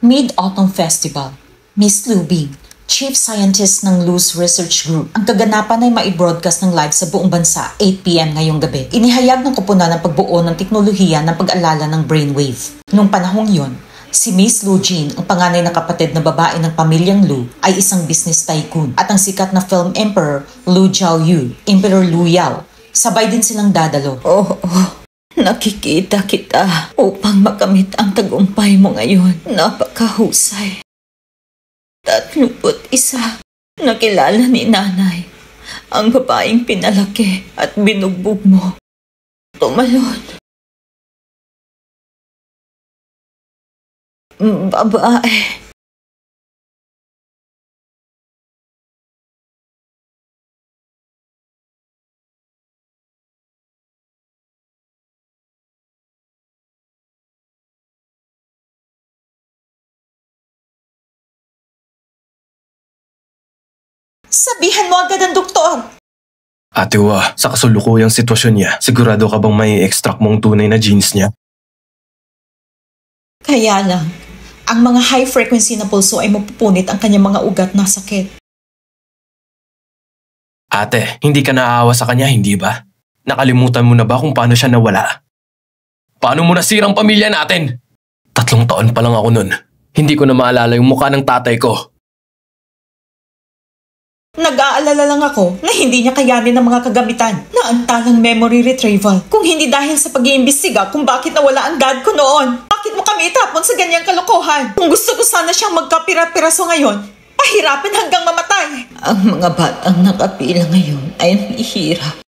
Mid-Autumn Festival. Miss Lubing, Chief Scientist ng Luz Research Group. Ang kaganapan ay mai-broadcast ng live sa buong bansa 8 p.m. ngayong gabi. Inihayag ng koponan ng pagbuo ng teknolohiya ng pag-alala ng brainwave. Noong panahong yon, si Miss Lu Jin, ang panganay na kapatid na babae ng pamilyang Lu, ay isang business tycoon. At ang sikat na film emperor, Lu Jiaoyu, Emperor Lu Yao, sabay din silang dadalo. Nakikita kita upang makamit ang tagumpay mo ngayon. Napakahusay. 31. Nakilala ni nanay ang babaeng pinalaki at binugbog mo. Tumalon. Babae. Sabihan mo agad ang doktor! Ate Wa, sa kasulukuyang sitwasyon niya, sigurado ka bang may extract mong tunay na genes niya? Kaya lang, ang mga high frequency na pulso ay mapupunit ang kanyang mga ugat na sakit. Ate, hindi ka naaawa sa kanya, hindi ba? Nakalimutan mo na ba kung paano siya nawala? Paano mo nasirang pamilya natin? 3 taon pa lang ako nun. Hindi ko na maalala yung mukha ng tatay ko. Nag-aalala lang ako na hindi niya kayanin ng mga kagamitan na ang talang memory retrieval. Kung hindi dahil sa pag-iimbestiga kung bakit nawala ang dad ko noon. Bakit mo kami itapon sa ganyang kalokohan? Kung gusto ko sana siyang magkapira-piraso ngayon, pahirapin hanggang mamatay. Ang mga batang nakapila ngayon ay mahihirap.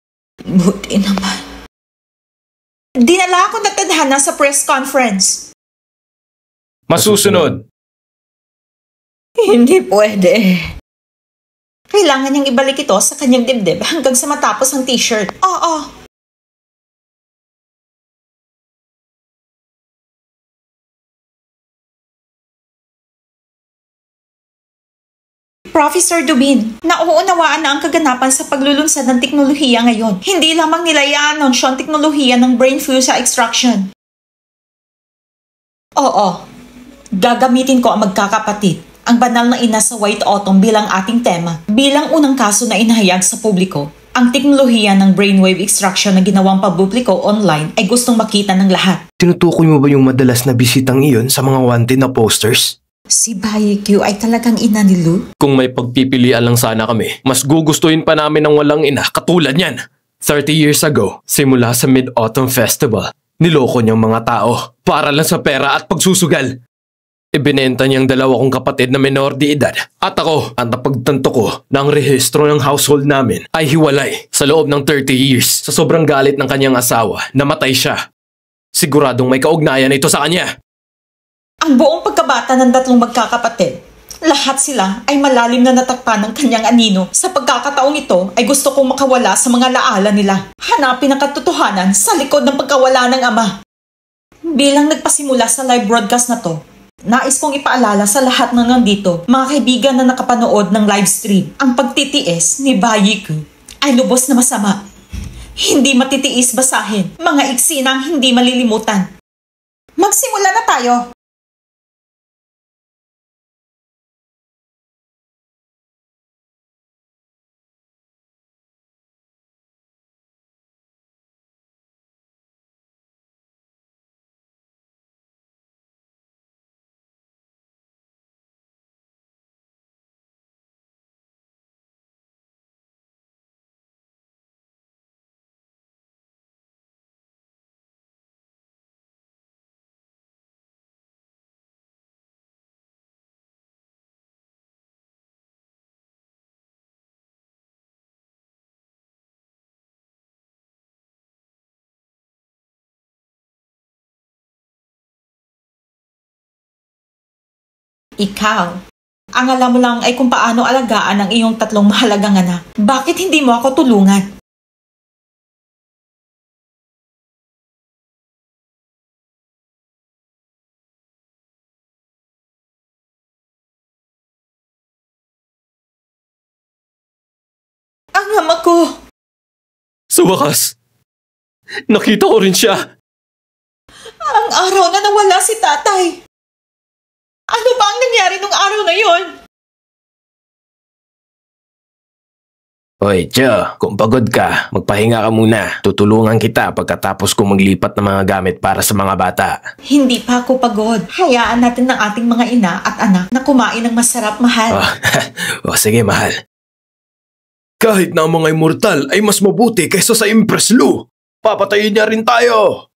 Buti naman. Dinala ako na tadhana sa press conference. Masusunod. Hindi pwede. Kailangan niyang ibalik ito sa kanyang dibdib hanggang sa matapos ang t-shirt. Oo. Professor Dubin, nauunawaan na ang kaganapan sa paglulunsad ng teknolohiya ngayon. Hindi lamang nila i-anunsyo ang teknolohiya ng brain fuse extraction. Oo. Gagamitin ko ang magkakapatid, ang banal na ina sa White Autumn bilang ating tema. Bilang unang kaso na inahayag sa publiko, ang teknolohiya ng brainwave extraction na ginawang papubliko online ay gustong makita ng lahat. Tinutukoy mo ba yung madalas na bisitang iyon sa mga wanted na posters? Si Bai Q ay talagang ina ni Lu? Kung may pagpipilian lang sana kami, mas gugustuhin pa namin ng walang ina katulad niyan. 30 years ago, simula sa Mid-Autumn Festival, niloko niyang mga tao para lang sa pera at pagsusugal. Ibinenta niyang 2 kong kapatid na menor de edad. At ako, ang napagtanto ko na ang rehistro ng household namin ay hiwalay sa loob ng 30 years. Sa sobrang galit ng kanyang asawa, namatay siya. Siguradong may kaugnayan ito sa kanya. Ang buong pagkabata ng 3 magkakapatid, lahat sila ay malalim na natakpan ng kanyang anino. Sa pagkakataong ito ay gusto kong makawala sa mga laala nila. Hanapin ang katotohanan sa likod ng pagkawala ng ama. Bilang nagpasimula sa live broadcast na to, nais kong ipaalala sa lahat ng nandito, mga kaibigan na nakapanood ng live stream, ang pagtitiis ni Bayiku ay lubos na masama. Hindi matitiis basahin, mga iksinang hindi malilimutan. Magsimula na tayo! Ikaw, ang alam mo lang ay kung paano alagaan ang iyong 3 mahalagang anak. Bakit hindi mo ako tulungan? Ang ama ko! Sa wakas, nakita ko rin siya. Ang araw na nawala si tatay. Ano ba ang nangyari nung araw na yon? Hoy, Tio, kung pagod ka, magpahinga ka muna. Tutulungan kita pagkatapos kong maglipat ng mga gamit para sa mga bata. Hindi pa ako pagod. Hayaan natin ng ating mga ina at anak na kumain ng masarap, mahal. Sige, mahal. Kahit na ang mga immortal ay mas mabuti kaysa sa Empress Lu, papatayin niya rin tayo.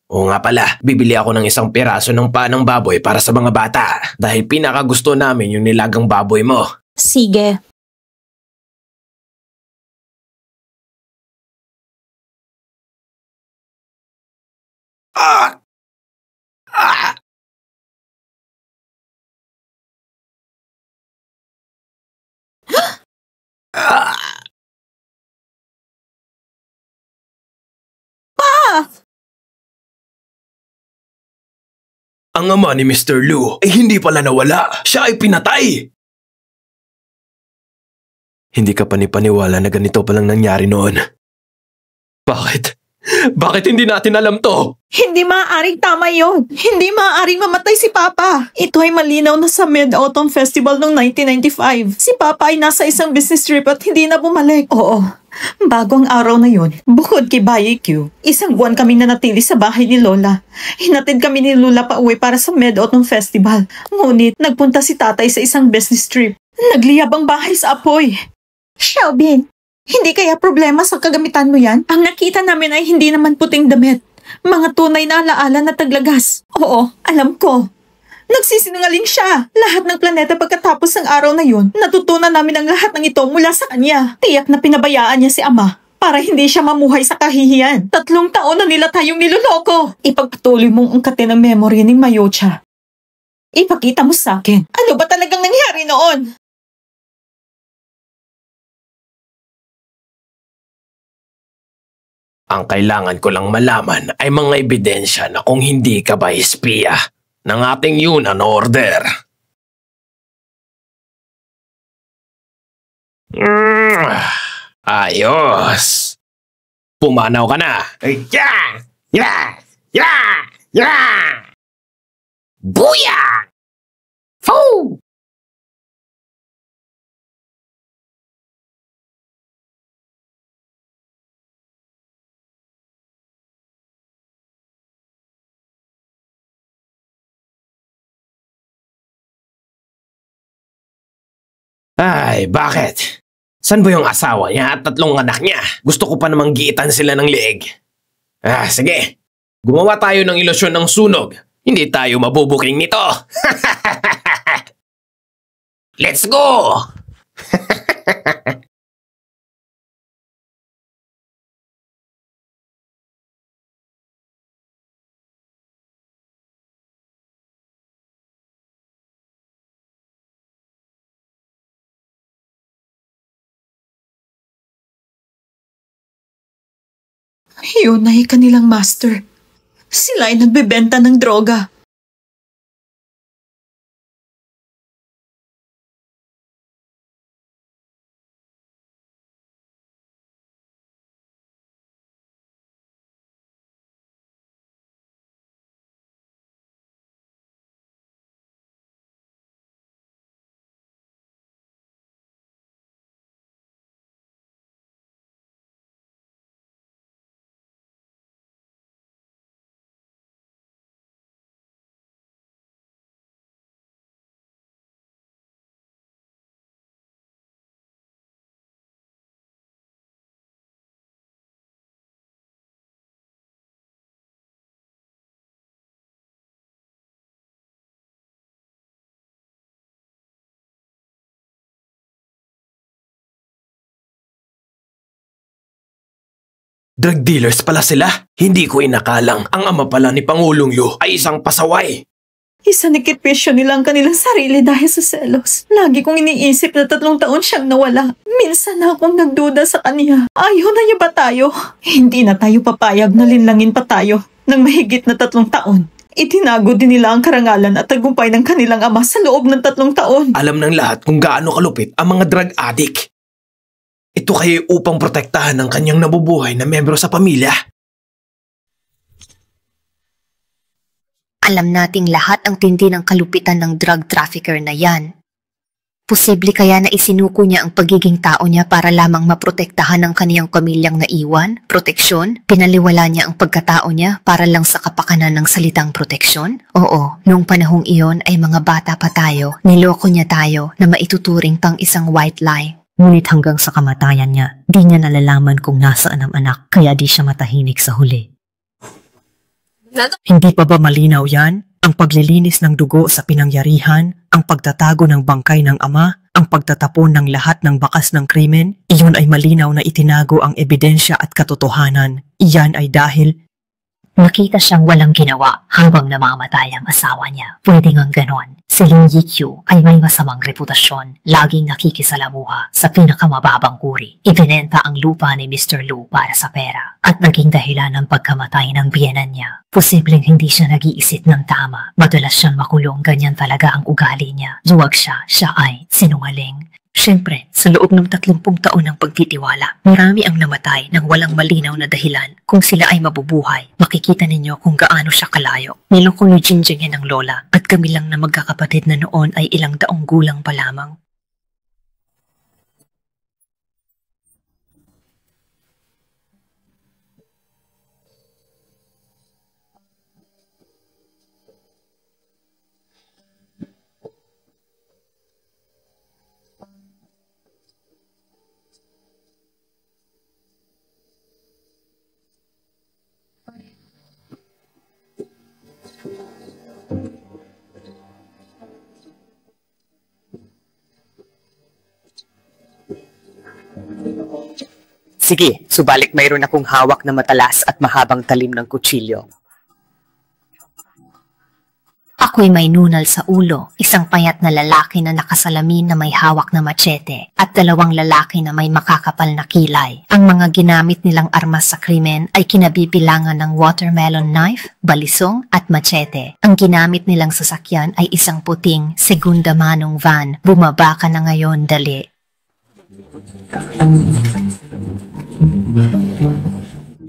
Oo nga pala, bibili ako ng isang piraso ng panang baboy para sa mga bata dahil pinakagusto namin yung nilagang baboy mo. Sige. Ang ama ni Mr. Lu ay hindi pala nawala. Siya ay pinatay. Hindi ka panipaniwala na ganito palang nangyari noon. Bakit? Bakit hindi natin alam to? Hindi maaaring tama yon. Hindi maaaring mamatay si Papa. Ito ay malinaw na sa Mid-Autumn Festival noong 1995. Si Papa ay nasa isang business trip at hindi na bumalik. Oo. Bago ang araw na yon, bukod kay Bayi-Q, isang buwan kaming nanatili sa bahay ni Lola. Hinatid kami ni Lola pa uwi para sa Mid-Autumn Festival. Ngunit nagpunta si tatay sa isang business trip. Nagliyab ang bahay sa apoy. Shelby, hindi kaya problema sa kagamitan mo yan? Ang nakita namin ay hindi naman puting damit. Mga tunay na alaala na taglagas. Oo, alam ko. Nagsisinungaling siya. Lahat ng planeta pagkatapos ng araw na yun, natutunan namin ang lahat ng ito mula sa kanya. Tiyak na pinabayaan niya si Ama para hindi siya mamuhay sa kahihiyan. 3 taon na nila tayong niloloko. Ipagpatuloy mong ungkatin ang memory ni Mayocha. Ipakita mo sa akin. Ano ba talagang nangyari noon? Ang kailangan ko lang malaman ay mga ebidensya na kung hindi ka ba espiya ng ating Yunnan Order. Ayos! Pumanaw ka na! Booyah! Foo! Ay, bakit? San ba yung asawa niya at 3 anak niya? Gusto ko pa namang giitan sila ng leeg. Sige. Gumawa tayo ng ilusyon ng sunog. Hindi tayo mabubuking nito. Let's go! Yun ay kanilang master. Sila ay nagbebenta ng droga. Drug dealers pala sila. Hindi ko inakalang ang ama pala ni Pangulong Lu ay isang pasaway. Isanikipisyo nila ang kanilang sarili dahil sa selos. Lagi kong iniisip na 3 taon siyang nawala. Minsan na akong nagduda sa kanya. Ayaw na niya ba tayo? Hindi na tayo papayag na linlangin pa tayo ng mahigit na 3 taon. Itinago din nila ang karangalan at tagumpay ng kanilang ama sa loob ng 3 taon. Alam ng lahat kung gaano kalupit ang mga drug addict. Ito kayo upang protektahan ng kanyang nabubuhay na membro sa pamilya. Alam nating lahat ang tindi ng kalupitan ng drug trafficker na yan. Posible kaya na isinuko niya ang pagiging tao niya para lamang maprotektahan ang kaniyang pamilyang naiwan, proteksyon? Pinaliwala niya ang pagkatao niya para lang sa kapakanan ng salitang proteksyon? Oo, noong panahong iyon ay mga bata pa tayo, niloko niya tayo na maituturing pang isang white lie. Ngunit hanggang sa kamatayan niya, di niya nalalaman kung nasaan ang anak, kaya di siya matahimik sa huli. Hindi pa ba malinaw yan? Ang paglilinis ng dugo sa pinangyarihan, ang pagtatago ng bangkay ng ama, ang pagtatapon ng lahat ng bakas ng krimen, iyon ay malinaw na itinago ang ebidensya at katotohanan. Iyan ay dahil nakita siyang walang ginawa habang namamatay ang asawa niya. Pwede ngang ganon. Si Lin Yikyu ay may masamang reputasyon, laging nakikisalamuha sa pinakamababang kuri. Ibinenta ang lupa ni Mr. Lu para sa pera at naging dahilan ng pagkamatay ng biyenan niya. Posibleng hindi siya nag-iisip ng tama. Madalas siyang makulong, ganyan talaga ang ugali niya. Luwag siya ay sinungaling. Siyempre, sa loob ng 30 taon ng pagtitiwala, marami ang namatay ng walang malinaw na dahilan. Kung sila ay mabubuhay, makikita ninyo kung gaano siya kalayo. Niloko ni Jinjing yan ang lola at kami lang na magkakapatid na noon ay ilang taong gulang pa lamang. Sige, subalit mayroon akong hawak na matalas at mahabang talim ng kutsilyo. Ako'y may nunal sa ulo, isang payat na lalaki na nakasalamin na may hawak na machete at 2 lalaki na may makakapal na kilay. Ang mga ginamit nilang armas sa krimen ay kinabibilangan ng watermelon knife, balisong at machete. Ang ginamit nilang sasakyan ay isang puting segunda manong van. Bumaba ka na ngayon, dali.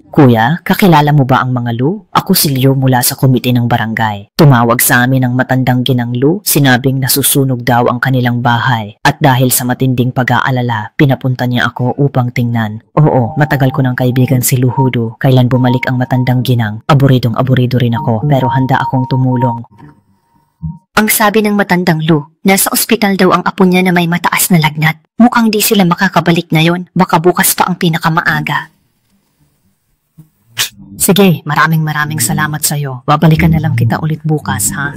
Kuya, kakilala mo ba ang mga Lu? Ako si Liu mula sa komite ng barangay. Tumawag sa amin ang matandang ginang Lu, sinabing nasusunog daw ang kanilang bahay. At dahil sa matinding pag-aalala, pinapunta niya ako upang tingnan. Oo, matagal ko ng kaibigan si Lu Hudu. Kailan bumalik ang matandang ginang, aburidong-aburido rin ako, pero handa akong tumulong. Ang sabi ng matandang Lu, nasa ospital daw ang apo niya na may mataas na lagnat. Mukhang di sila makakabalik ngayon, baka bukas pa ang pinakamaaga. Sige, maraming salamat sa'yo. Babalikan na lang kita ulit bukas, ha?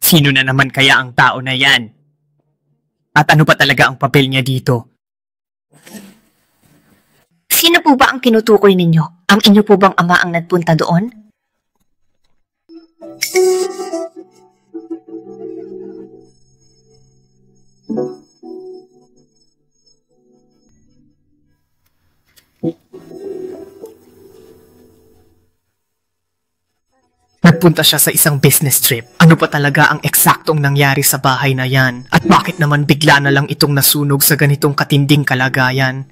Sino na naman kaya ang tao na yan? At ano pa talaga ang papel niya dito? Sino po ba ang tinutukoy ninyo? Ang inyo po bang ama ang nagpunta doon? Nagpunta siya sa isang business trip. Ano pa talaga ang eksaktong nangyari sa bahay na yan? At bakit naman bigla na lang itong nasunog sa ganitong katinding kalagayan?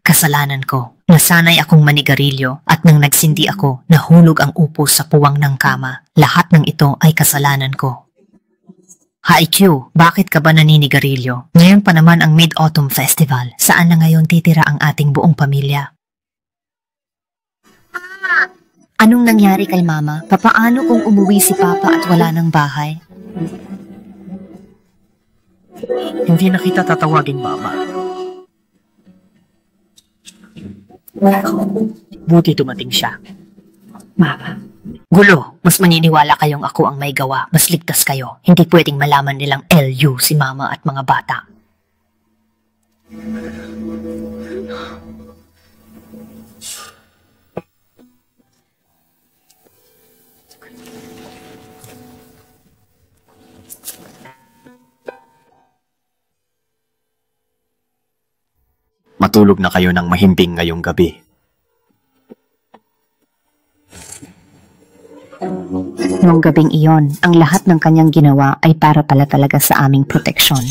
Kasalanan ko. Nasanay akong manigarilyo at nang nagsindi ako, nahulog ang upo sa puwang ng kama. Lahat ng ito ay kasalanan ko. Haikyuu, bakit ka ba naninigarilyo? Ngayon pa naman ang Mid-Autumn Festival. Saan na ngayon titira ang ating buong pamilya? Anong nangyari kay Mama? Papaano kung umuwi si Papa at wala ng bahay? Hindi na kita tatawagin Mama. Buti dumating siya. Mama. Gulo, mas maniniwala kayong ako ang may gawa. Mas ligtas kayo. Hindi pwedeng malaman nilang LU si Mama at mga bata. Matulog na kayo ng mahimbing ngayong gabi. Noong gabing iyon, ang lahat ng kanyang ginawa ay para pala talaga sa aming proteksyon.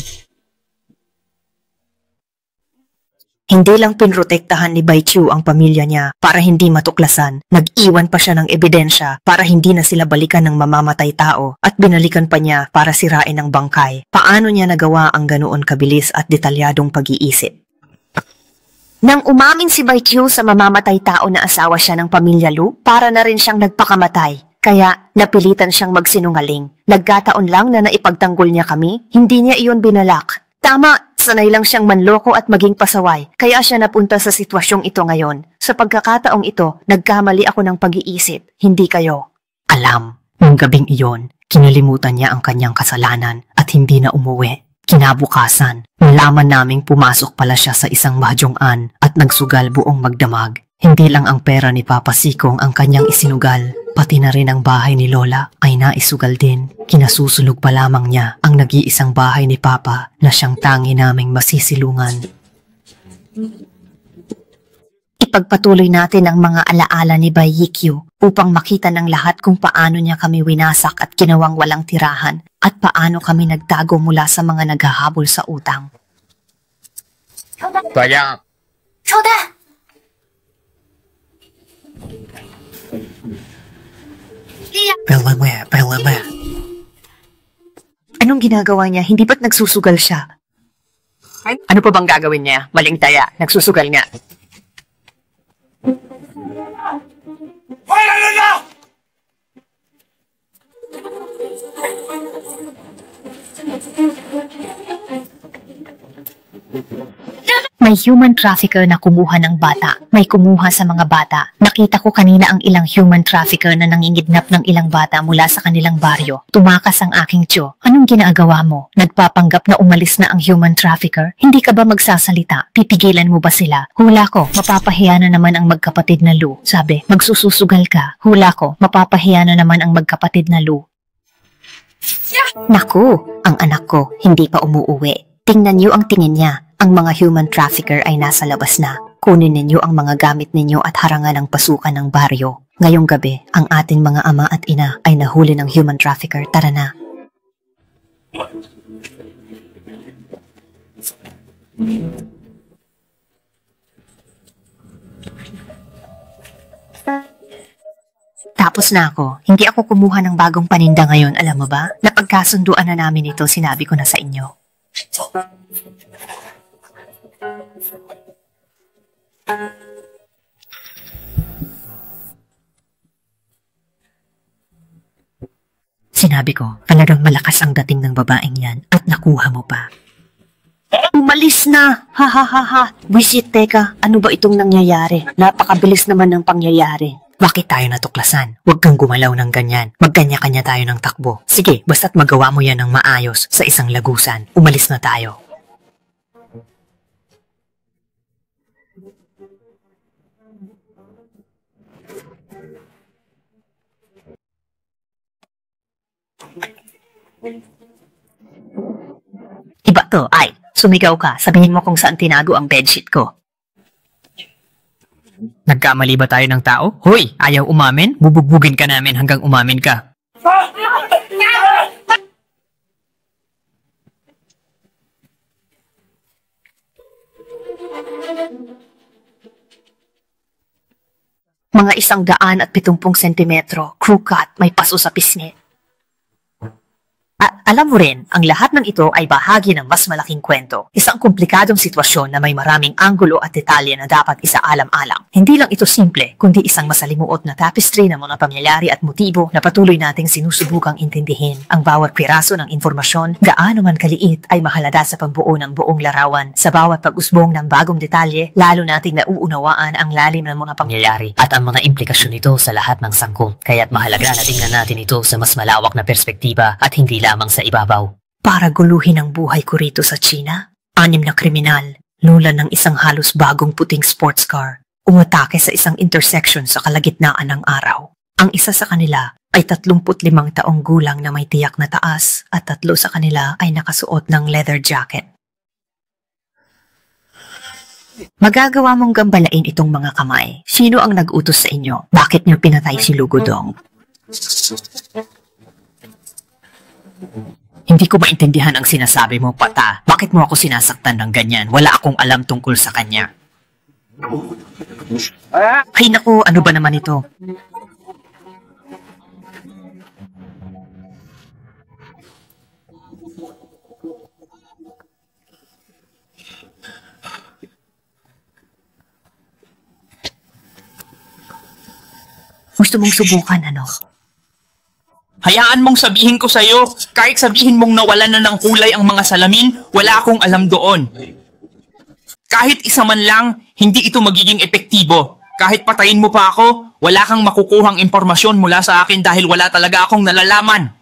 Hindi lang pinrotektahan ni Bai Chu ang pamilya niya para hindi matuklasan, nag-iwan pa siya ng ebidensya para hindi na sila balikan ng mamamatay tao at binalikan pa niya para sirain ang bangkay. Paano niya nagawa ang ganoon kabilis at detalyadong pag-iisip? Nang umamin si Bai Chu sa mamamatay tao na asawa siya ng pamilya Lu, para na rin siyang nagpakamatay. Kaya napilitan siyang magsinungaling. Nagkataon lang na naipagtanggol niya kami, hindi niya iyon binalak. Tama, sanay lang siyang manloko at maging pasaway, kaya siya napunta sa sitwasyong ito ngayon. Sa pagkakataong ito, nagkamali ako ng pag-iisip, hindi kayo. Alam, noong gabing iyon, kinalimutan niya ang kanyang kasalanan at hindi na umuwi. Kinabukasan, nalaman naming pumasok pala siya sa isang mahjong-an at nagsugal buong magdamag. Hindi lang ang pera ni Papa Sikong ang kanyang isinugal, pati na rin ang bahay ni Lola ay naisugal din. Kinasusulog pa lamang niya ang nag-iisang bahay ni Papa na siyang tangi naming masisilungan. Ipagpatuloy natin ang mga alaala ni Bai Yikyu upang makita ng lahat kung paano niya kami winasak at ginawang walang tirahan at paano kami nagtago mula sa mga naghahabol sa utang. Kaya, Pelame. Anong ginagawa niya? Hindi ba't nagsusugal siya? ano pa bang gagawin niya? Maling taya, nagsusugal nga. May human trafficker na kumuha ng bata. May kumuha sa mga bata. Nakita ko kanina ang ilang human trafficker na nangingidnap ng ilang bata mula sa kanilang baryo. Tumakas ang aking tiyo. Anong ginagawa mo? Nagpapanggap na umalis na ang human trafficker? Hindi ka ba magsasalita? Pipigilan mo ba sila? Hula ko, mapapahiya na naman ang magkapatid na Lu. Sabi, magsususugal ka. Hula ko, mapapahiya na naman ang magkapatid na Lu. Naku, ang anak ko hindi pa umuuwi. Tingnan niyo ang tingin niya. Ang mga human trafficker ay nasa labas na. Kunin ninyo ang mga gamit ninyo at harangan ang pasukan ng baryo. Ngayong gabi, ang ating mga ama at ina ay nahuli ng human trafficker. Tara na. Tapos na ako. Hindi ako kumuha ng bagong paninda ngayon, alam mo ba? Napagkasunduan na namin ito, sinabi ko na sa inyo. Sinabi ko, talagang malakas ang dating ng babaeng yan at nakuha mo pa. Umalis na! Ha ha ha ha! Wisit, teka, ano ba itong nangyayari? Napakabilis naman ng pangyayari. Bakit tayo natuklasan? Huwag kang gumalaw ng ganyan. Magkanya-kanya tayo ng takbo. Sige, basta't magawa mo yan ng maayos sa isang lagusan. Umalis na tayo. Iba to, ay, sumigaw ka. Sabihin mo kung saan tinago ang bedsheet ko. Nagkamali ba tayo ng tao? Hoy, ayaw umamin? Bubugbugin ka namin hanggang umamin ka. Mga 170 sentimetro, crew cut, may paso sa pisngi. Alam mo rin, ang lahat ng ito ay bahagi ng mas malaking kwento. Isang komplikadong sitwasyon na may maraming anggulo at detalye na dapat isaalam-alam. Hindi lang ito simple, kundi isang masalimuot na tapestry ng mga pangyayari at motibo na patuloy nating sinusubukang intindihin. Ang bawat piraso ng informasyon, gaano man kaliit, ay mahalaga sa pagbuo ng buong larawan. Sa bawat pag-usbong ng bagong detalye, lalo nating nauunawaan ang lalim ng mga pangyayari at ang mga implikasyon nito sa lahat ng sangkot. Kaya't mahalaga na tingnan natin ito sa mas malawak na perspektiba at hindi lamang sa ibabaw. Para guluhin ang buhay ko rito sa China, 6 na kriminal, lula ng isang halos bagong puting sports car, umatake sa isang intersection sa kalagitnaan ng araw. Ang isa sa kanila ay 35 taong gulang na may tiyak na taas at 3 sa kanila ay nakasuot ng leather jacket. Magagawa mong gambalain itong mga kamay. Sino ang nag-utos sa inyo? Bakit niyo pinatay si Lugudong? Hindi ko maintindihan ang sinasabi mo, Pata. Bakit mo ako sinasaktan ng ganyan? Wala akong alam tungkol sa kanya. Ay naku, ano ba naman ito? Gusto mong subukan, ano? Hayaan mong sabihin ko sa'yo, kahit sabihin mong nawalan na ng kulay ang mga salamin, wala akong alam doon. Kahit isa man lang, hindi ito magiging epektibo. Kahit patayin mo pa ako, wala kang makukuhang impormasyon mula sa akin dahil wala talaga akong nalalaman.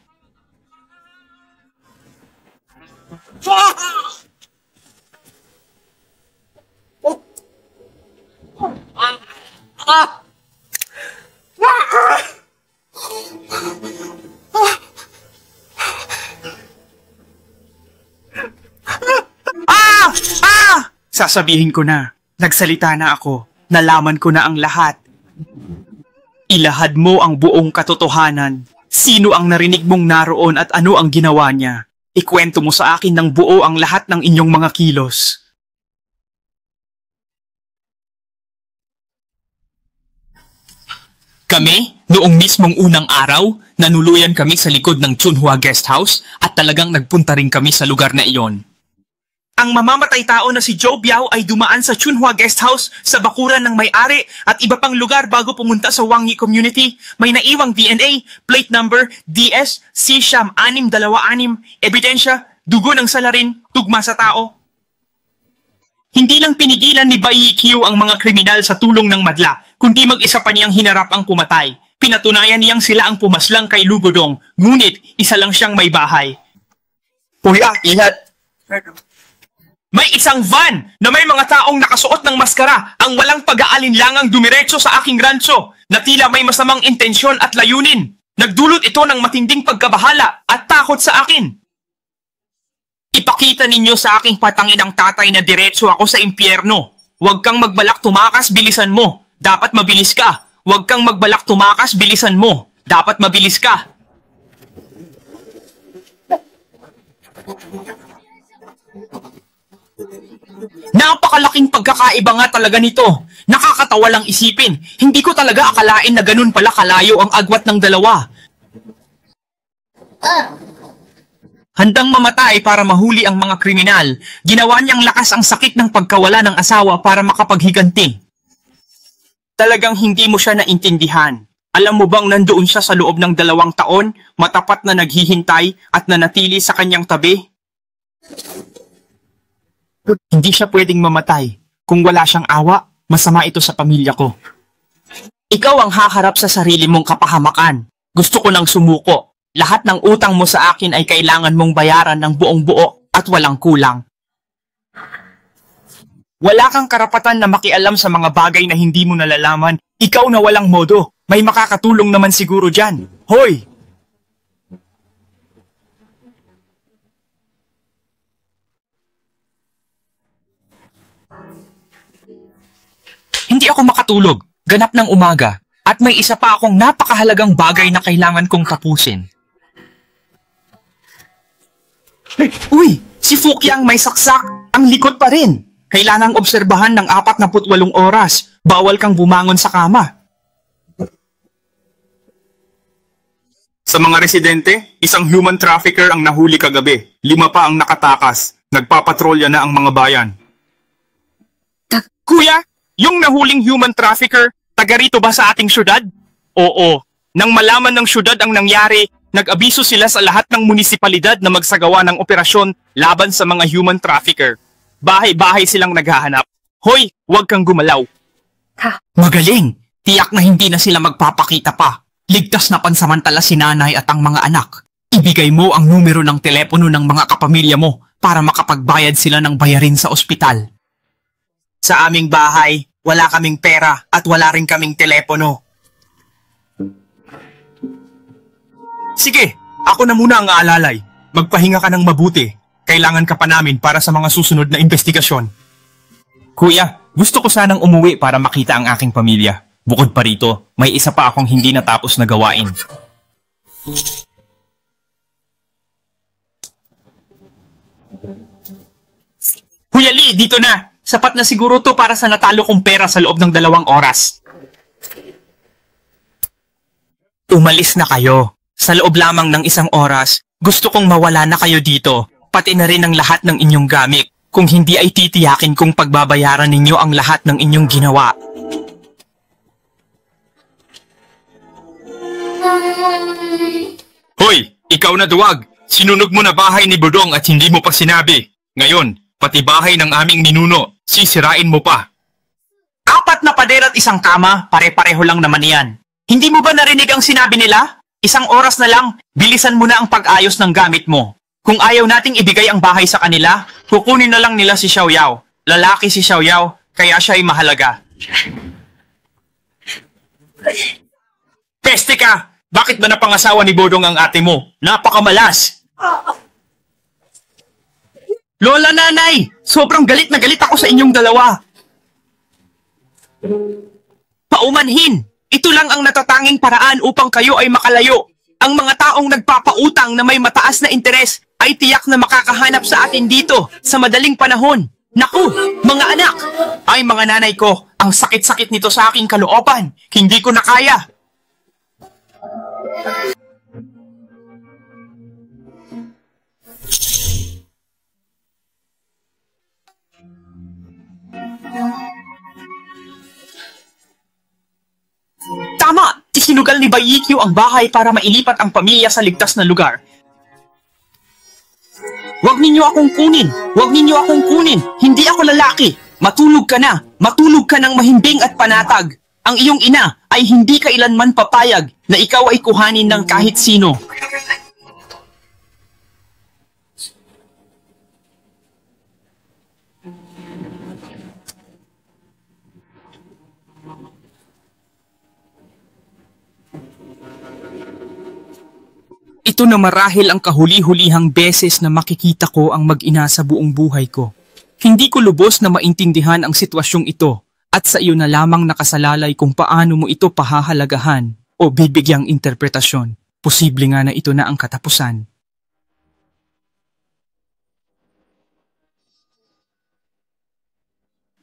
Sasabihin ko na, nagsalita na ako, nalaman ko na ang lahat. Ilahad mo ang buong katotohanan. Sino ang narinig mong naroon at ano ang ginawa niya? Ikwento mo sa akin ng buo ang lahat ng inyong mga kilos. Kami, noong mismong unang araw, nanuluyan kami sa likod ng Chunhua Guest House at talagang nagpunta rin kami sa lugar na iyon. Ang mamamatay tao na si Joe Biao ay dumaan sa Chunhua Guest House sa bakuran ng may-ari at iba pang lugar bago pumunta sa Wangyi Community. May naiwang DNA, plate number DS-C-626, ebidensya, dugo ng salarin, tugma sa tao. Hindi lang pinigilan ni Bai Q ang mga kriminal sa tulong ng madla, kundi mag-isa pa niyang hinarap ang pumatay. Pinatunayan niyang sila ang pumaslang kay Lugudong, ngunit isa lang siyang may bahay. Kuya, ihat! May isang van na may mga taong nakasuot ng maskara ang walang pag-aalinlangang dumiretso sa aking rancho na tila may masamang intensyon at layunin. Nagdulot ito ng matinding pagkabahala at takot sa akin. Ipakita ninyo sa aking patanginang tatay na diretso ako sa impyerno. Huwag kang magbalak tumakas, bilisan mo. Dapat mabilis ka. Huwag kang magbalak tumakas, bilisan mo. Dapat mabilis ka. Napakalaking pagkakaiba nga talaga nito. Nakakatawa lang isipin. Hindi ko talaga akalain na ganun pala kalayo ang agwat ng dalawa. Handang mamatay para mahuli ang mga kriminal, ginawa niyang lakas ang sakit ng pagkawala ng asawa para makapaghiganti. Talagang hindi mo siya naintindihan. Alam mo bang nandoon siya sa loob ng 2 taon, matapat na naghihintay at nanatili sa kanyang tabi? Hindi siya pwedeng mamatay. Kung wala siyang awa, masama ito sa pamilya ko. Ikaw ang haharap sa sarili mong kapahamakan. Gusto ko nang sumuko. Lahat ng utang mo sa akin ay kailangan mong bayaran ng buong buo at walang kulang. Wala kang karapatan na makialam sa mga bagay na hindi mo nalalaman. Ikaw na walang modo. May makakatulong naman siguro dyan. Hoy! Hindi ako makatulog, ganap ng umaga, at may isa pa akong napakahalagang bagay na kailangan kong tapusin. Uy! Si Fukyang may saksak! Ang likod pa rin! Kailangang obserbahan ng 48 oras. Bawal kang bumangon sa kama. Sa mga residente, isang human trafficker ang nahuli kagabi. 5 pa ang nakatakas. Nagpapatrolya na ang mga bayan. Kuya! Yung nahuling human trafficker, taga rito ba sa ating syudad? Oo. Nang malaman ng syudad ang nangyari, nag-abiso sila sa lahat ng munisipalidad na magsagawa ng operasyon laban sa mga human trafficker. Bahay-bahay silang naghahanap. Hoy, huwag kang gumalaw. Ha? Magaling! Tiyak na hindi na sila magpapakita pa. Ligtas na pansamantala si nanay at ang mga anak. Ibigay mo ang numero ng telepono ng mga kapamilya mo para makapagbayad sila ng bayarin sa ospital. Sa aming bahay, wala kaming pera at wala rin kaming telepono. Sige, ako na muna ang aalalay. Magpahinga ka ng mabuti. Kailangan ka pa namin para sa mga susunod na investigasyon. Kuya, Gusto ko sanang umuwi para makita ang aking pamilya. Bukod pa rito, may isa pa akong hindi natapos na gawain. Huyali, dito na! Sapat na siguro to para sa natalo kong pera sa loob ng 2 oras. Umalis na kayo. Sa loob lamang ng 1 oras, gusto kong mawala na kayo dito, pati na rin ang lahat ng inyong gamit. Kung hindi ay titiyakin kong pagbabayaran ninyo ang lahat ng inyong ginawa. Hoy, ikaw na duwag! Sinunog mo na bahay ni Bodong at hindi mo pa sinabi. Ngayon, pati bahay ng aming ninuno, sisirain mo pa. 4 na pader at 1 kama, pare-pareho lang naman yan. Hindi mo ba narinig ang sinabi nila? 1 oras na lang, bilisan mo na ang pag-ayos ng gamit mo. Kung ayaw nating ibigay ang bahay sa kanila, kukunin na lang nila si Xiao Yao. Lalaki si Xiao Yao, kaya siya ay mahalaga. Peste ka! Bakit ba napangasawa ni Bodong ang ate mo? Napakamalas! Lola, nanay! Sobrang galit na galit ako sa inyong dalawa. Paumanhin! Ito lang ang natatanging paraan upang kayo ay makalayo. Ang mga taong nagpapautang na may mataas na interes ay tiyak na makakahanap sa atin dito sa madaling panahon. Naku, mga anak! Ay mga nanay ko, ang sakit-sakit nito sa aking kalooban. Hindi ko na kaya. Tama! Isinugal ni Bayikyo ang bahay para mailipat ang pamilya sa ligtas na lugar. Huwag ninyo akong kunin! Huwag ninyo akong kunin! Hindi ako lalaki! Matulog ka na! Matulog ka ng mahimbing at panatag! Ang iyong ina ay hindi kailanman papayag na ikaw ay kuhanin ng kahit sino. Ito na marahil ang kahuli-hulihang beses na makikita ko ang mag-ina sa buong buhay ko. Hindi ko lubos na maintindihan ang sitwasyong ito at sa iyo na lamang nakasalalay kung paano mo ito pahahalagahan o bibigyang interpretasyon. Posible nga na ito na ang katapusan.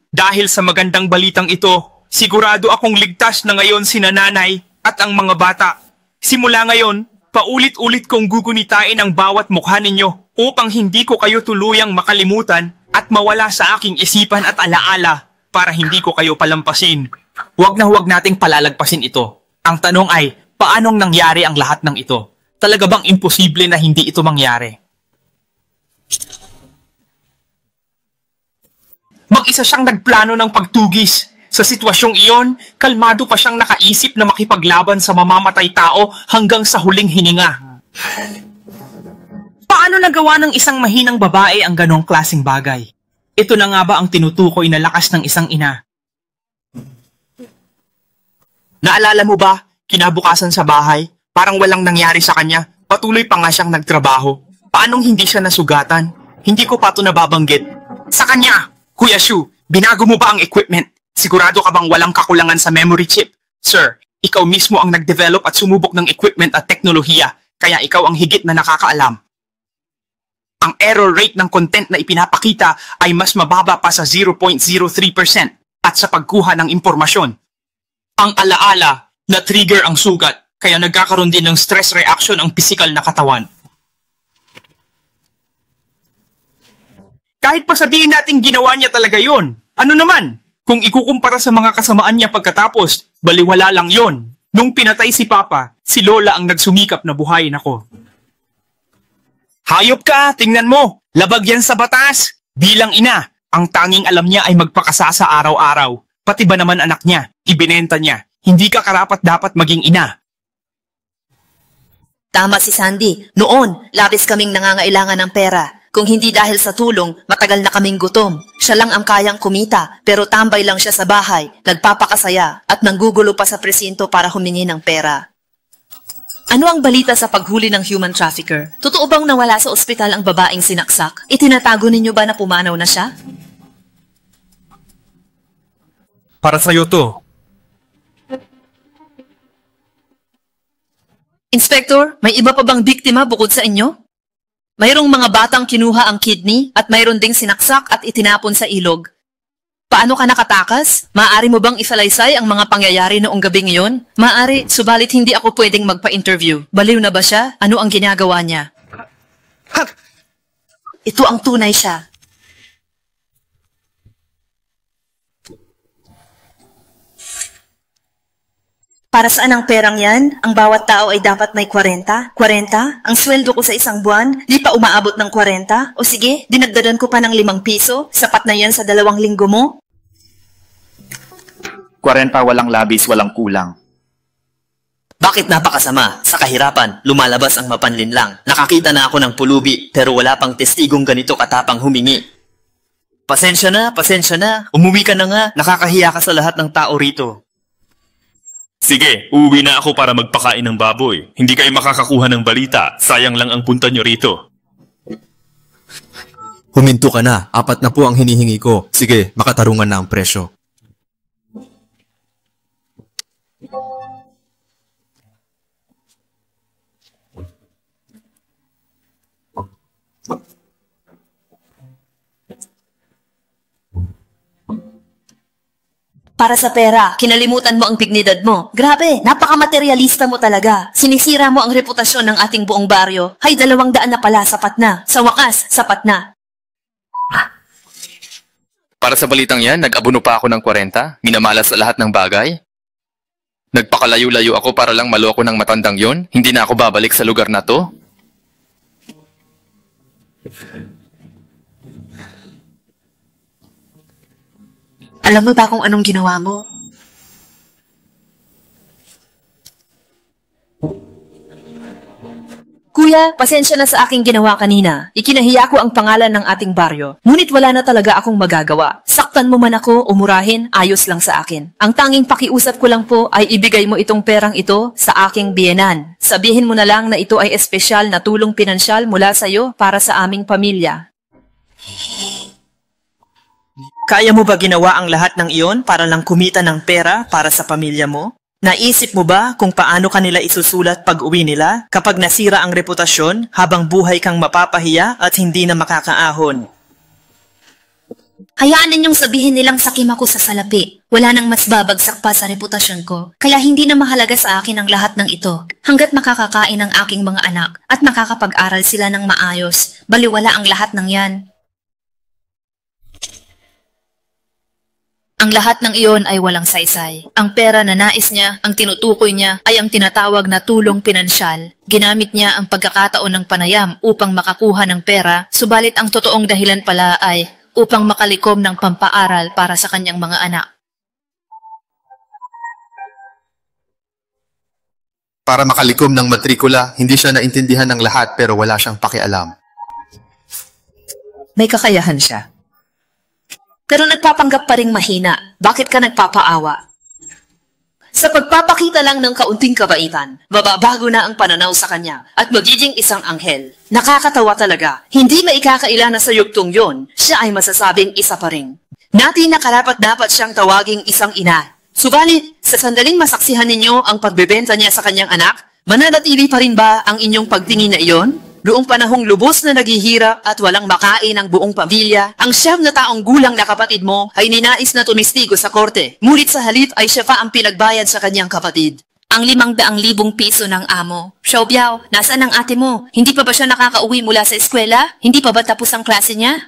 Dahil sa magandang balitang ito, sigurado akong ligtas na ngayon si nanay at ang mga bata. Simula ngayon, paulit-ulit kong gugunitain ang bawat mukha ninyo upang hindi ko kayo tuluyang makalimutan at mawala sa aking isipan at alaala para hindi ko kayo palampasin. Huwag na huwag nating palalagpasin ito. Ang tanong ay, paanong nangyari ang lahat ng ito? Talaga bang imposible na hindi ito mangyari? Mag-isa siyang nagplano ng pagtugis. Sa sitwasyong iyon, kalmado pa siyang nakaisip na makipaglaban sa mamamatay tao hanggang sa huling hininga. Paano nagawa ng isang mahinang babae ang ganong klaseng bagay? Ito na nga ba ang tinutukoy na lakas ng isang ina? Naalala mo ba, kinabukasan sa bahay, parang walang nangyari sa kanya, patuloy pa nga siyang nagtrabaho. Paanong hindi siya nasugatan? Hindi ko pa ito nababanggit. Sa kanya, Kuya Shu, binago mo ba ang equipment? Sigurado ka bang walang kakulangan sa memory chip? Sir, ikaw mismo ang nag-develop at sumubok ng equipment at teknolohiya, kaya ikaw ang higit na nakakaalam. Ang error rate ng content na ipinapakita ay mas mababa pa sa 0.03% at sa pagkuha ng impormasyon. Ang alaala na trigger ang sugat, kaya nagkakaroon din ng stress reaction ang pisikal na katawan. Kahit pa sabihin natin ginawa niya talaga yon, ano naman? Kung ikukumpara sa mga kasamaan niya pagkatapos, baliwala lang yon. Nung pinatay si Papa, si Lola ang nagsumikap na buhayin ako. Hayop ka, tingnan mo, labag yan sa batas. Bilang ina, ang tanging alam niya ay magpakasa sa araw-araw. Pati ba naman anak niya, ibinenta niya. Hindi ka karapat-dapat maging ina. Tama si Sandy. Noon, labis kaming nangangailangan ng pera. Kung hindi dahil sa tulong, matagal na kaming gutom. Siya lang ang kayang kumita, pero tambay lang siya sa bahay, nagpapakasaya, at nanggugulo pa sa presinto para humingi ng pera. Ano ang balita sa paghuli ng human trafficker? Totoo bang nawala sa ospital ang babaeng sinaksak? Itinatago ninyo ba na pumanaw na siya? Para sa'yo to. Inspector, may iba pa bang biktima bukod sa inyo? Mayroong mga batang kinuha ang kidney at mayroon ding sinaksak at itinapon sa ilog. Paano ka nakatakas? Maaari mo bang isalaysay ang mga pangyayari noong gabing iyon? Maaari, subalit hindi ako pwedeng magpa-interview. Baliw na ba siya? Ano ang ginagawa niya? Ito ang tunay siya. Para saan ang perang yan? Ang bawat tao ay dapat may 40? 40? Ang sweldo ko sa isang buwan, di pa umaabot ng 40? O sige, dinagdagan ko pa ng 5 piso? Sapat na yan sa 2 linggo mo? 40 walang labis, walang kulang. Bakit napakasama? Sa kahirapan, lumalabas ang mapanlinlang. Nakakita na ako ng pulubi, pero wala pang testigong ganito katapang humingi. Pasensya na, umuwi ka na nga. Nakakahiya ka sa lahat ng tao rito. Sige, uuwi na ako para magpakain ng baboy. Hindi kayo makakakuha ng balita. Sayang lang ang punta nyo rito. Huminto ka na. 4 na po ang hinihingi ko. Sige, makatarungan na ang presyo. Para sa pera, kinalimutan mo ang dignidad mo. Grabe, napaka-materialista mo talaga. Sinisira mo ang reputasyon ng ating buong baryo. Hay, 200 na pala, sapat na. Sa wakas, sapat na. Para sa balitang yan, nag-abuno pa ako ng 40, minamalas sa lahat ng bagay. Nagpakalayo-layo ako para lang maloko ng matandang yon. Hindi na ako babalik sa lugar na to. Alam mo ba kung anong ginawa mo? Kuya, pasensya na sa aking ginawa kanina. Ikinahiya ko ang pangalan ng ating baryo. Ngunit wala na talaga akong magagawa. Saktan mo man ako o murahin, ayos lang sa akin. Ang tanging pakiusap ko lang po ay ibigay mo itong perang ito sa aking biyenan. Sabihin mo na lang na ito ay espesyal na tulong pinansyal mula sa iyo para sa aming pamilya. Kaya mo ba ginawa ang lahat ng iyon para lang kumita ng pera para sa pamilya mo? Naisip mo ba kung paano kanila isusulat pag uwi nila kapag nasira ang reputasyon habang buhay kang mapapahiya at hindi na makakaahon? Hayaan ninyong sabihin nilang sakim ako sa salapi. Wala nang mas babagsak pa sa reputasyon ko. Kaya hindi na mahalaga sa akin ang lahat ng ito. Hanggat makakakain ang aking mga anak at makakapag-aral sila ng maayos, baliwala ang lahat ng yan. Ang lahat ng iyon ay walang saysay. Ang pera na nais niya, ang tinutukoy niya, ay ang tinatawag na tulong pinansyal. Ginamit niya ang pagkakataon ng panayam upang makakuha ng pera, subalit ang totoong dahilan pala ay upang makalikom ng pampaaral para sa kanyang mga anak. Para makalikom ng matrikula, hindi siya naintindihan ng lahat pero wala siyang pakialam. May kakayahan siya. Pero nagpapanggap pa ring mahina. Bakit ka nagpapaawa? Sa pagpapakita lang ng kaunting kabaitan, mababago na ang pananaw sa kanya at magiging isang anghel. Nakakatawa talaga. Hindi maikakaila na sa yugtong yon, siya ay masasabing isa pa rin. Natin na karapat-dapat siyang tawaging isang ina. Subalit, sa sandaling masaksihan ninyo ang pagbebenta niya sa kanyang anak, mananatili pa rin ba ang inyong pagtingin na iyon? Noong panahong lubos na naghihirap at walang makain ang buong pamilya, ang 9 na taong gulang na kapatid mo ay ninais na tumistigo sa korte. Ngunit sa halip ay siya pa ang pinagbayad sa kanyang kapatid. Ang 500,000 piso ng amo. Xiaobiao, nasaan ang ate mo? Hindi pa ba siya nakakauwi mula sa eskwela? Hindi pa ba tapos ang klase niya?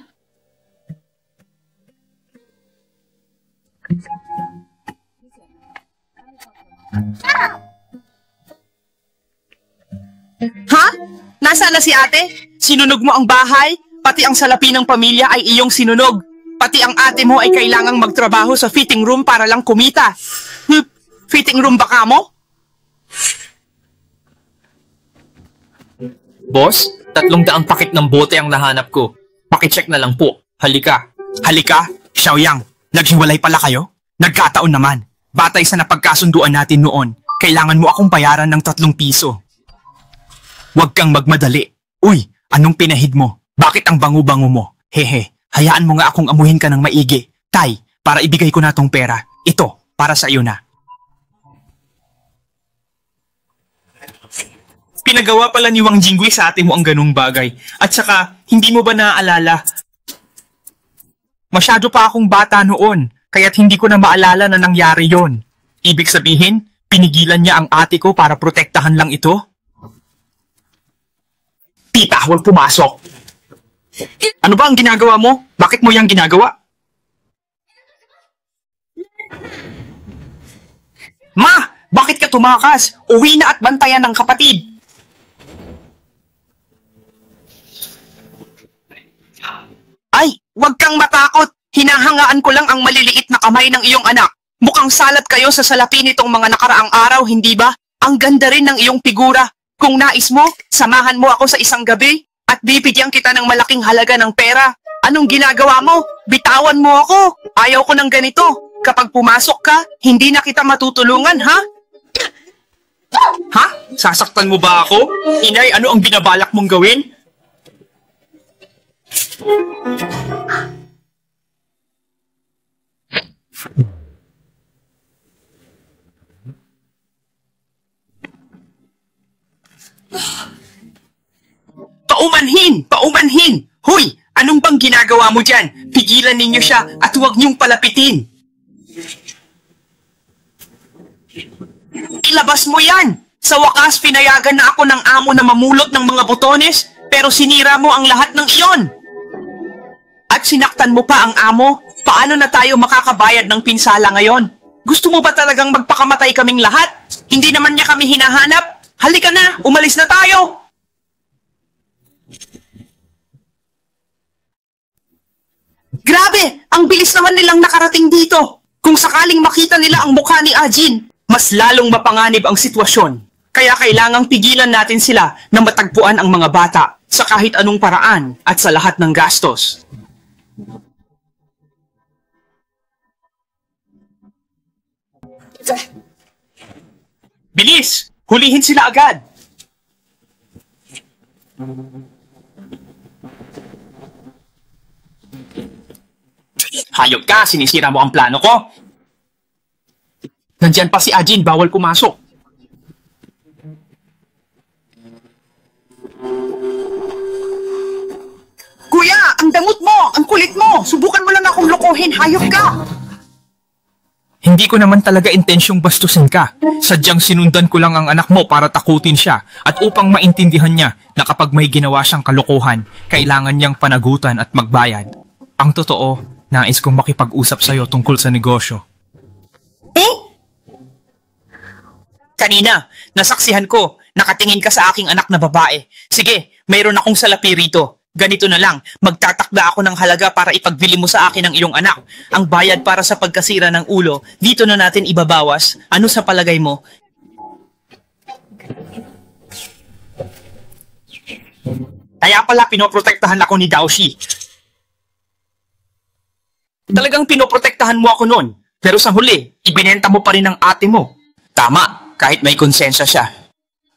Ha? Nasaan na si ate? Sinunog mo ang bahay? Pati ang salapi ng pamilya ay iyong sinunog. Pati ang ate mo ay kailangang magtrabaho sa fitting room para lang kumita. Fitting room ba ka mo? Boss, 300 pakit ng bote ang nahanap ko. Pakicheck na lang po. Halika. Halika, Xiaoyang. Naghiwalay pala kayo? Nagkataon naman. Batay sa napagkasunduan natin noon, kailangan mo akong bayaran ng 3 piso. Huwag kang magmadali. Uy, anong pinahid mo? Bakit ang bango-bango mo? Hehe, hayaan mo nga akong amuhin ka ng maigi. Tay, para ibigay ko na tong pera. Ito, para sa iyo na. Pinagawa pala ni Wang Jingwei sa ate mo ang ganung bagay. At saka, hindi mo ba naaalala? Masyado pa akong bata noon, kaya't hindi ko na maalala na nangyari yon. Ibig sabihin, pinigilan niya ang ate ko para protektahan lang ito? Tita, huwag pumasok. Ano ba ang ginagawa mo? Bakit mo yang ginagawa? Ma! Bakit ka tumakas? Uwi na at bantayan ng kapatid. Ay, huwag kang matakot. Hinahangaan ko lang ang maliliit na kamay ng iyong anak. Mukhang salat kayo sa salapi nitong mga nakaraang araw, hindi ba? Ang ganda rin ng iyong figura. Kung nais mo, samahan mo ako sa isang gabi at bibigyan kita ng malaking halaga ng pera. Anong ginagawa mo? Bitawan mo ako. Ayaw ko ng ganito. Kapag pumasok ka, hindi na kita matutulungan, ha? Ha? Sasaktan mo ba ako? Inay, ano ang binabalak mong gawin? Paumanhin! Paumanhin! Hoy! Anong bang ginagawa mo dyan? Pigilan ninyo siya at huwag niyong palapitin. Ilabas mo yan! Sa wakas, pinayagan na ako ng amo na mamulot ng mga botones, pero sinira mo ang lahat ng iyon. At sinaktan mo pa ang amo? Paano na tayo makakabayad ng pinsala ngayon? Gusto mo ba talagang magpakamatay kaming lahat? Hindi naman niya kami hinahanap? Halika na, umalis na tayo! Grabe! Ang bilis naman nilang nakarating dito! Kung sakaling makita nila ang mukha ni Ajin, mas lalong mapanganib ang sitwasyon. Kaya kailangang pigilan natin sila na matagpuan ang mga bata sa kahit anong paraan at sa lahat ng gastos. Bilis! Hulihin sila agad! Hayop ka! Sinisira mo ang plano ko! Nandyan pa si Ajin, bawal pumasok. Kuya! Ang dangot mo! Ang kulit mo! Subukan mo lang akong lokohin! Hayop ka! Hindi ko naman talaga intensyong bastusin ka. Sadyang sinundan ko lang ang anak mo para takutin siya at upang maintindihan niya na kapag may ginawa siyang kalokohan, kailangan niyang panagutan at magbayad. Ang totoo, nais kong makipag-usap sa'yo tungkol sa negosyo. Kanina, nasaksihan ko, nakatingin ka sa aking anak na babae. Sige, mayroon akong salapi rito. Ganito na lang, magtatakda ako ng halaga para ipagbili mo sa akin ang iyong anak. Ang bayad para sa pagkasira ng ulo, dito na natin ibabawas. Ano sa palagay mo? Kaya pala pinoprotektahan ako ni Daoshi. Talagang pinoprotektahan mo ako noon. Pero sa huli, ibinenta mo pa rin ang ate mo. Tama, kahit may konsensya siya.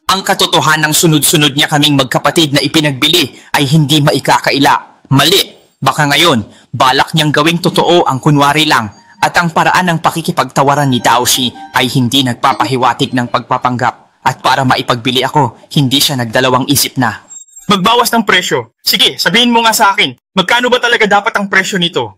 Ang katotohanan ng sunod-sunod niya kaming magkapatid na ipinagbili ay hindi maikakaila. Mali. Baka ngayon, balak niyang gawing totoo ang kunwari lang at ang paraan ng pakikipagtawaran ni Daoshi ay hindi nagpapahiwatig ng pagpapanggap. At para maipagbili ako, hindi siya nagdalawang isip na. Magbawas ng presyo. Sige, sabihin mo nga sa akin, magkano ba talaga dapat ang presyo nito?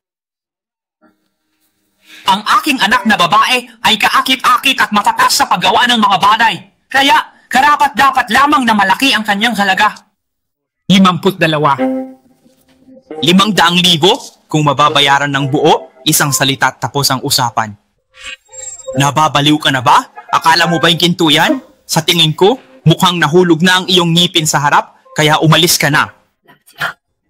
Ang aking anak na babae ay kaakit-akit at matatas sa paggawa ng mga bagay. Kaya, karapat-dapat lamang na malaki ang kanyang halaga. 52. 500,000 kung mababayaran ng buo, isang salita tapos ang usapan. Nababaliw ka na ba? Akala mo ba yung ginto yan? Sa tingin ko, mukhang nahulog na ang iyong ngipin sa harap, kaya umalis ka na.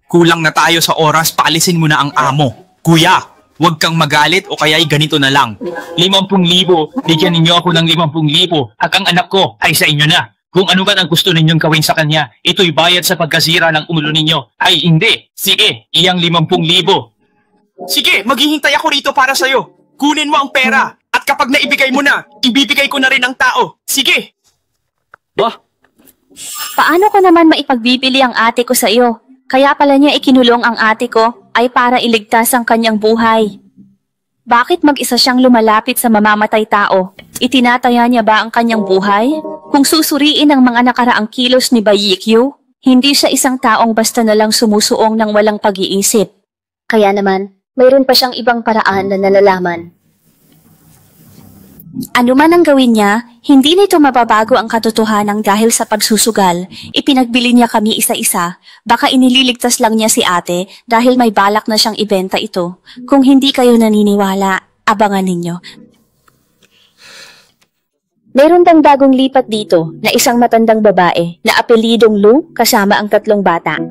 Kulang na tayo sa oras, paalisin mo na ang amo. Kuya, huwag kang magalit o kaya'y ganito na lang. 50,000, bigyan ninyo ako ng 50,000 at ang anak ko ay sa inyo na. Kung ano man ang gusto ninyong gawin sa kanya, ito'y bayad sa pagkasira ng ulo ninyo. Ay hindi, sige, iyang 50,000. Sige, maghihintay ako rito para sa'yo. Kunin mo ang pera at kapag naibigay mo na, ibibigay ko na rin ang tao. Sige! Paano ko naman maipagbibili ang ate ko sa iyo? Kaya pala niya ikinulong ang ate ko ay para iligtas ang kanyang buhay. Bakit mag-isa siyang lumalapit sa mamamatay tao? Itinataya niya ba ang kanyang buhay? Kung susuriin ang mga nakaraang kilos ni Baikyu, hindi siya isang taong basta na lang sumusuong ng walang pag-iisip. Kaya naman, mayroon pa siyang ibang paraan na nalalaman. Ano man ang gawin niya, hindi nito mababago ang katotohanan dahil sa pagsusugal. Ipinagbili niya kami isa-isa. Baka inililigtas lang niya si ate dahil may balak na siyang ibenta ito. Kung hindi kayo naniniwala, abangan ninyo. Meron pang bagong lipat dito na isang matandang babae na apelidong Lu kasama ang 3 bata.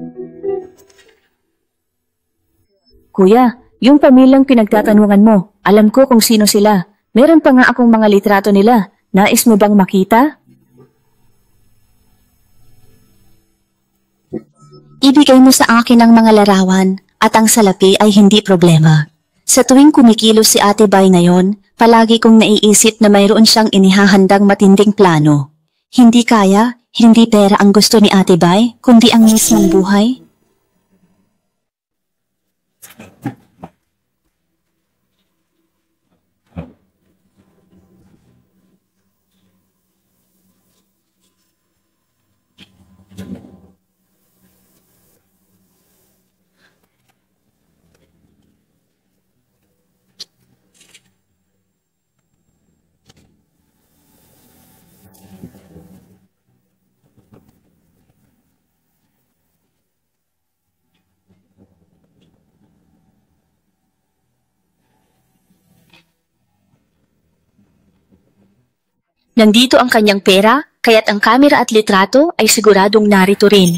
Kuya, yung pamilyang pinagtatanungan mo, alam ko kung sino sila. Meron pa nga akong mga litrato nila. Nais mo bang makita? Ibigay mo sa akin ang mga larawan at ang salapi ay hindi problema. Sa tuwing kumikilos si Ate Bay ngayon, palagi kong naiisip na mayroon siyang inihahandang matinding plano. Hindi kaya, hindi pera ang gusto ni Ate Bay, kundi ang mismong buhay. Nandito ang kanyang pera, kaya't ang kamera at litrato ay siguradong narito rin.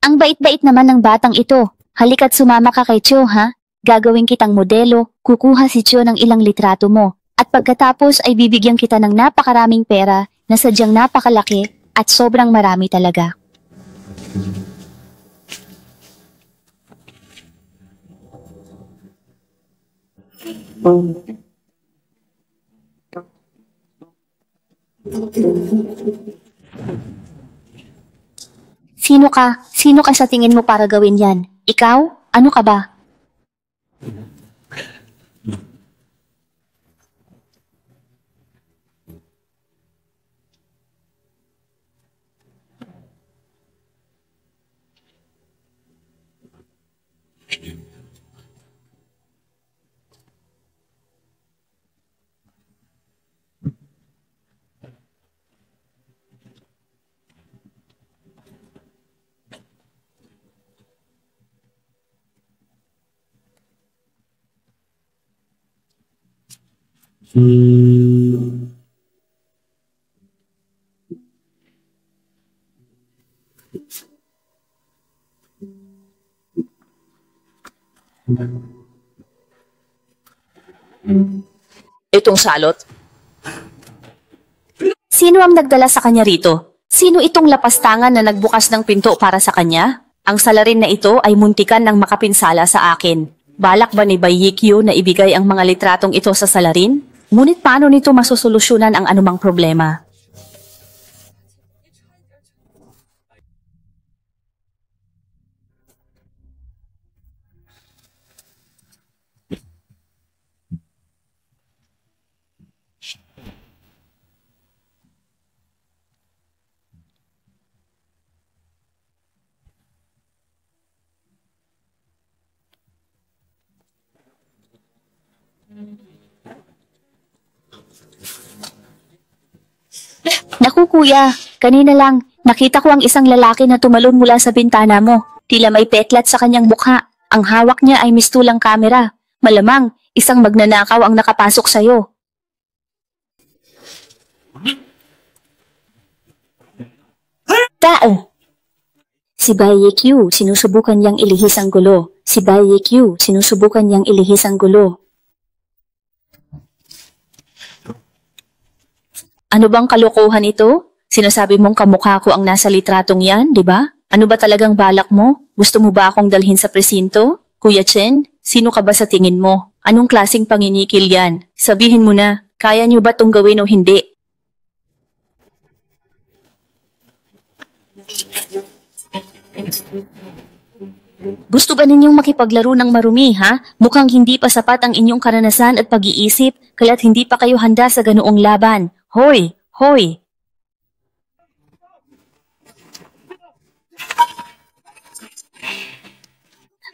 Ang bait-bait naman ng batang ito. Halika't sumama ka kay Cho, ha? Gagawin kitang modelo, kukuha si Cho ng ilang litrato mo. At pagkatapos ay bibigyan kita ng napakaraming pera na sadyang napakalaki at sobrang marami talaga. Sino ka? Sino ka sa tingin mo para gawin yan? Ikaw? Ano ka ba? Itong salot? Sino ang nagdala sa kanya rito? Sino itong lapastangan na nagbukas ng pinto para sa kanya? Ang salarin na ito ay muntikan ng makapinsala sa akin. Balak ba ni Baikyu na ibigay ang mga litratong ito sa salarin? Ngunit paano nito masosolusyonan ang anumang problema? Naku kuya, kanina lang, nakita ko ang isang lalaki na tumalon mula sa bintana mo. Tila may petlat sa kanyang mukha. Ang hawak niya ay mistulang kamera. Malamang, isang magnanakaw ang nakapasok sa'yo. Tao! Si Baikyu, sinusubukan niyang ilihis ang gulo. Si Baikyu, sinusubukan niyang ilihis ang gulo. Ano bang kalokohan ito? Sinasabi mong kamukha ko ang nasa litratong yan, di ba? Ano ba talagang balak mo? Gusto mo ba akong dalhin sa presinto? Kuya Chen, sino ka ba sa tingin mo? Anong klaseng panginikil yan? Sabihin mo na, kaya niyo ba itong gawin o hindi? Gusto ba ninyong makipaglaro ng marumi, ha? Mukhang hindi pa sapat ang inyong karanasan at pag-iisip, kaya't hindi pa kayo handa sa ganoong laban. Hoy! Hoy!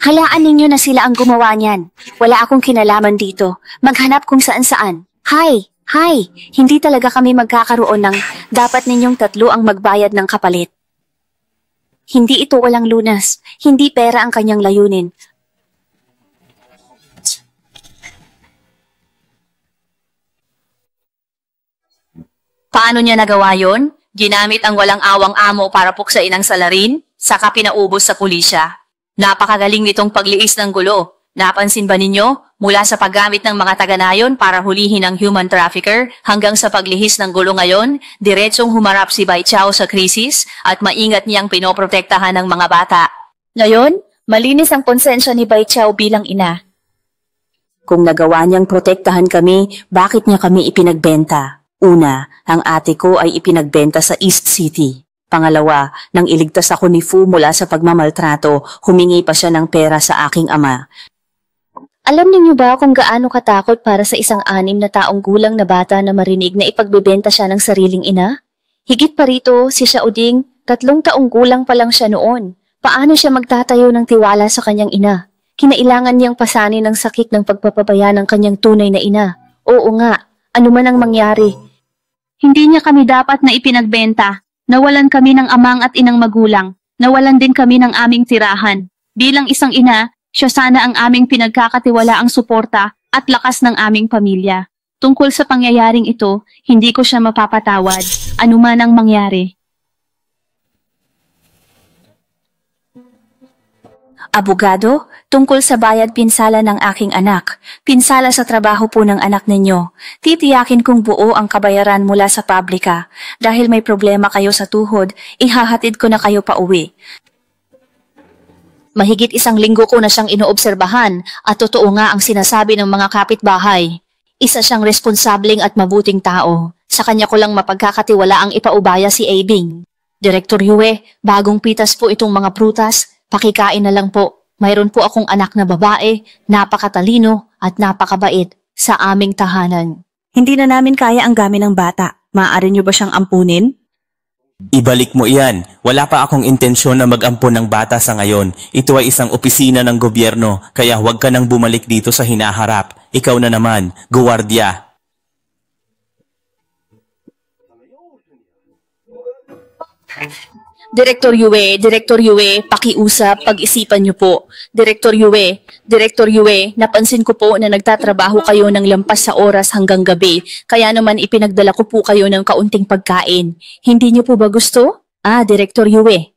Halaan ninyo na sila ang gumawa niyan. Wala akong kinalaman dito. Maghanap kung saan-saan. Hay! Hay! Hindi talaga kami magkakaroon ng dapat ninyong tatlo ang magbayad ng kapalit. Hindi ito walang lunas. Hindi pera ang kanyang layunin. Paano niya nagawa yon? Ginamit ang walang awang amo para puksain ang salarin, saka pinaubos sa pulisya. Napakagaling nitong pagliis ng gulo. Napansin ba ninyo? Mula sa paggamit ng mga taga-nayon para hulihin ang human trafficker hanggang sa paglihis ng gulo ngayon, diretsong humarap si Bai Chao sa krisis at maingat niyang pinoprotektahan ng mga bata. Ngayon, malinis ang konsensya ni Bai Chao bilang ina. Kung nagawa niyang protektahan kami, bakit niya kami ipinagbenta? Una, ang ate ko ay ipinagbenta sa East City. Pangalawa, nang iligtas ako ni Fu mula sa pagmamaltrato, humingi pa siya ng pera sa aking ama. Alam niyo ba kung gaano katakot para sa isang 6 na taong gulang na bata na marinig na ipagbebenta siya ng sariling ina? Higit pa rito, si Xiaoding, 3 taong gulang pa lang siya noon. Paano siya magtatayo ng tiwala sa kanyang ina? Kinailangan niyang pasanin ng sakit ng pagpapabaya ng kanyang tunay na ina. Oo nga, ano man ang mangyari. Hindi niya kami dapat na ipinagbenta. Nawalan kami ng amang at inang magulang. Nawalan din kami ng aming tirahan. Bilang isang ina, siya sana ang aming pinagkakatiwalaang suporta at lakas ng aming pamilya. Tungkol sa pangyayaring ito, hindi ko siya mapapatawad, anuman ang mangyari. Abogado, tungkol sa bayad pinsala ng aking anak. Pinsala sa trabaho po ng anak ninyo. Titiyakin kong buo ang kabayaran mula sa pabrika. Dahil may problema kayo sa tuhod, ihahatid ko na kayo pa uwi. Mahigit 1 linggo ko na siyang inoobserbahan at totoo nga ang sinasabi ng mga kapitbahay. Isa siyang responsableng at mabuting tao. Sa kanya ko lang mapagkakatiwala ang ipaubaya si Abing. Direktor Yue, bagong pitas po itong mga prutas. Pakikain na lang po. Mayroon po akong anak na babae, napakatalino at napakabait sa aming tahanan. Hindi na namin kaya ang gamit ng bata. Maaari niyo ba siyang ampunin? Ibalik mo iyan. Wala pa akong intensyon na mag-ampon ng bata sa ngayon. Ito ay isang opisina ng gobyerno, kaya huwag ka nang bumalik dito sa hinaharap. Ikaw na naman, guwardiya. Direktor Yue, pakiusap, pag-isipan niyo po. Direktor Yue, napansin ko po na nagtatrabaho kayo ng lampas sa oras hanggang gabi, kaya naman ipinagdala ko po kayo ng kaunting pagkain. Hindi niyo po ba gusto? Direktor Yue.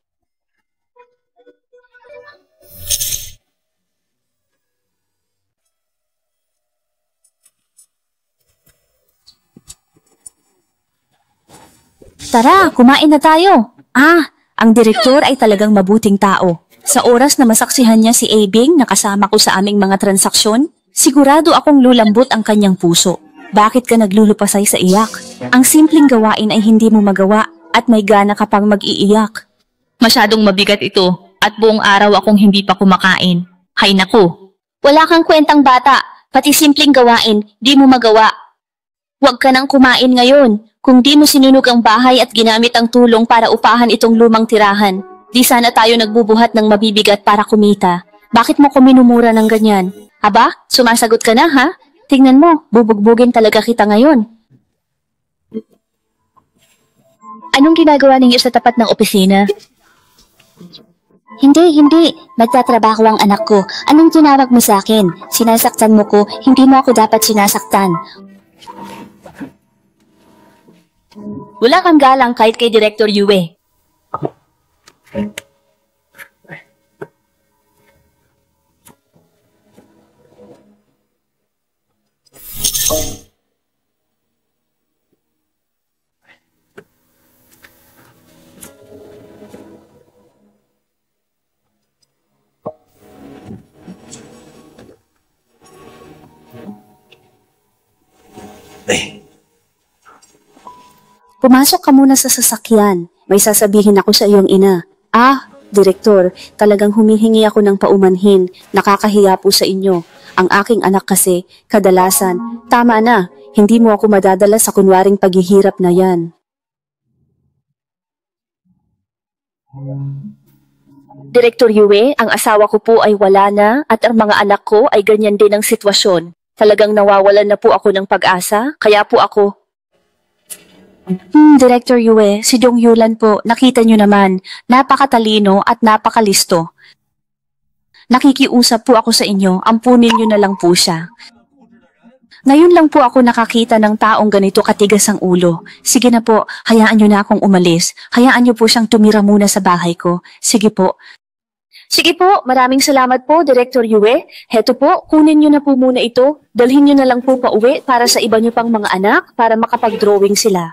Tara, kumain na tayo. Ang direktor ay talagang mabuting tao. Sa oras na masaksihan niya si Abing na kasama ko sa aming mga transaksyon, sigurado akong lulambot ang kanyang puso. Bakit ka naglulupasay sa iyak? Ang simpleng gawain ay hindi mo magawa at may gana ka pang mag-iiyak. Masyadong mabigat ito at buong araw akong hindi pa kumakain. Hay naku! Wala kang kwentang bata, pati simpleng gawain, di mo magawa. Huwag ka nang kumain ngayon. Kung di mo sinunog ang bahay at ginamit ang tulong para upahan itong lumang tirahan, di sana tayo nagbubuhat ng mabibigat para kumita. Bakit mo ko minumura ng ganyan? Aba, sumasagot ka na ha? Tingnan mo, bubugbugin talaga kita ngayon. Anong ginagawa ninyo sa tapat ng opisina? Hindi. Nagtatrabaho ang anak ko. Anong tinawag mo sa akin? Sinasaktan mo ko, hindi mo ako dapat sinasaktan. Wala kang galang kahit kay Direktor Yue. Pumasok ka muna sa sasakyan. May sasabihin ako sa iyong ina. Direktor, talagang humihingi ako ng paumanhin. Nakakahiya po sa inyo. Ang aking anak kasi, kadalasan, tama na, hindi mo ako madadala sa kunwaring paghihirap na yan. Direktor Yue, ang asawa ko po ay wala na at ang mga anak ko ay ganyan din ang sitwasyon. Talagang nawawalan na po ako ng pag-asa, kaya po ako... Director Yue, si Dong Yulan po, nakita nyo naman, napakatalino at napakalisto. Nakikiusap po ako sa inyo, ampunin nyo na lang po siya. Ngayon lang po ako nakakita ng taong ganito katigas ang ulo. Sige na po, hayaan nyo na akong umalis. Hayaan nyo po siyang tumira muna sa bahay ko. Sige po. Sige po, maraming salamat po, Director Yue. Heto po, kunin nyo na po muna ito. Dalhin nyo na lang po pa uwi para sa iba nyo pang mga anak para makapag-drawing sila.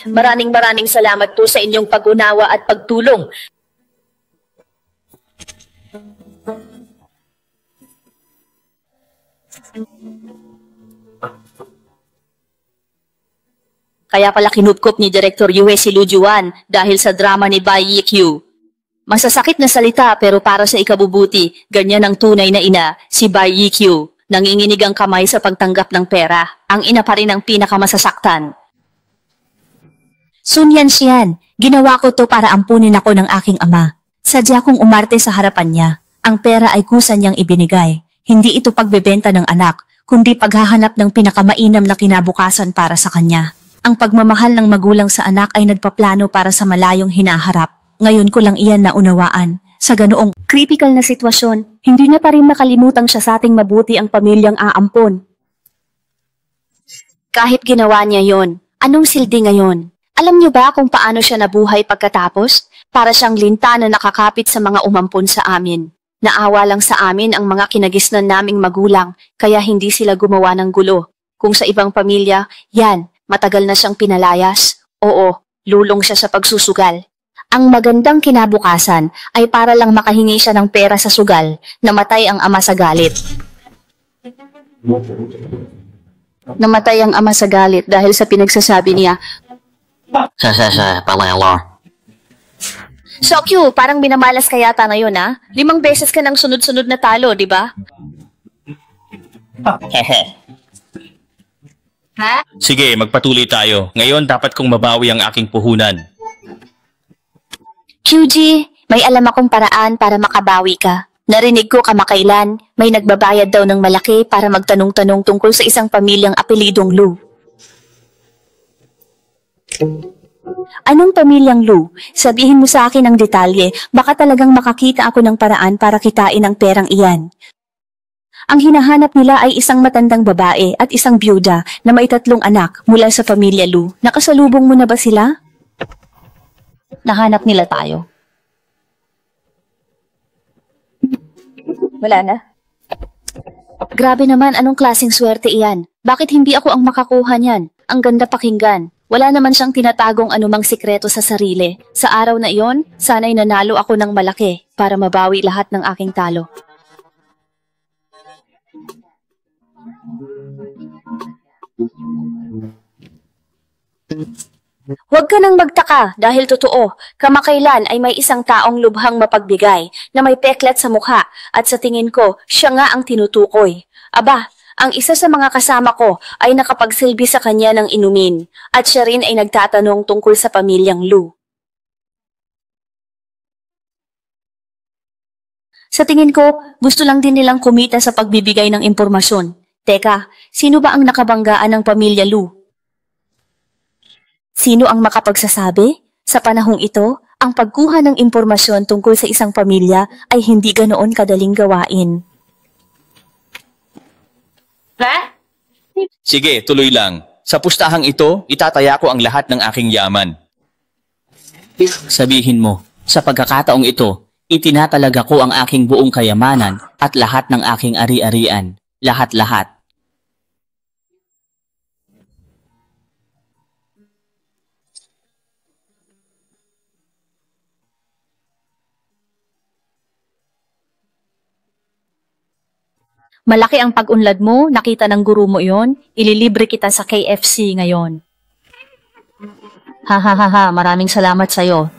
Maraming salamat po sa inyong pag-unawa at pagtulong. Kaya pala kinupkop ni Director Yue si Lu Juan dahil sa drama ni Bai Yiqiu. Masasakit na salita pero para sa ikabubuti, ganyan ang tunay na ina, si Bai Yiqiu. Nanginginig ang kamay sa pagtanggap ng pera. Ang ina pa rin ang pinakamasasaktan. Sun Yanxian, ginawa ko to para ampunin ako ng aking ama. Sadya kong umarte sa harapan niya. Ang pera ay kusa niyang ibinigay. Hindi ito pagbebenta ng anak, kundi paghahanap ng pinakamainam na kinabukasan para sa kanya. Ang pagmamahal ng magulang sa anak ay nagpaplano para sa malayong hinaharap. Ngayon ko lang iyan naunawaan. Sa ganoong critical na sitwasyon, hindi na pa rin makalimutang siya sa ating mabuti ang pamilyang aampon. Kahit ginawa niya yon, anong sildi ngayon? Alam niyo ba kung paano siya nabuhay pagkatapos? Para siyang linta na nakakapit sa mga umampon sa amin. Naawa lang sa amin ang mga kinagisnan naming magulang, kaya hindi sila gumawa ng gulo. Kung sa ibang pamilya, yan, matagal na siyang pinalayas. Oo, lulong siya sa pagsusugal. Ang magandang kinabukasan ay para lang makahingi siya ng pera sa sugal, namatay ang ama sa galit. Namatay ang ama sa galit dahil sa pinagsasabi niya, Sokyu, parang binamalas ka yata ngayon ha? 5 beses ka nang sunod-sunod na talo, di ba? Ha? Sige, magpatuloy tayo. Ngayon dapat kong mabawi ang aking puhunan. QG, may alam akong paraan para makabawi ka. Narinig ko kamakailan, may nagbabayad daw ng malaki para magtanong-tanong tungkol sa isang pamilyang apelidong Lu. Anong pamilyang Lu? Sabihin mo sa akin ang detalye, baka talagang makakita ako ng paraan para kitain ang perang iyan. Ang hinahanap nila ay isang matandang babae at isang byuda na may 3 anak mula sa pamilya Lu. Nakasalubong mo na ba sila? Nahanap nila tayo. Wala na. Grabe naman, anong klaseng swerte iyan? Bakit hindi ako ang makakuha niyan? Ang ganda pakinggan. Wala naman siyang tinatagong anumang sikreto sa sarili. Sa araw na iyon, sana'y nanalo ako ng malaki para mabawi lahat ng aking talo. Huwag ka nang magtaka dahil totoo, kamakailan ay may isang taong lubhang mapagbigay na may peklat sa mukha at sa tingin ko, siya nga ang tinutukoy. Aba, ang isa sa mga kasama ko ay nakapagsilbi sa kanya ng inumin at siya rin ay nagtatanong tungkol sa pamilyang Lu. Sa tingin ko, gusto lang din nilang kumita sa pagbibigay ng impormasyon. Teka, sino ba ang nakabanggaan ng pamilya Lu? Sino ang makapagsasabi? Sa panahong ito, ang pagkuha ng impormasyon tungkol sa isang pamilya ay hindi ganoon kadaling gawain. Sige, tuloy lang. Sa pustahang ito, itataya ko ang lahat ng aking yaman. Sabihin mo, sa pagkakataong ito, itinatalaga ko ang aking buong kayamanan at lahat ng aking ari-arian. Lahat-lahat. Malaki ang pag-unlad mo, nakita ng guru mo yon, ililibre kita sa KFC ngayon. Ha ha ha ha, maraming salamat sa'yo.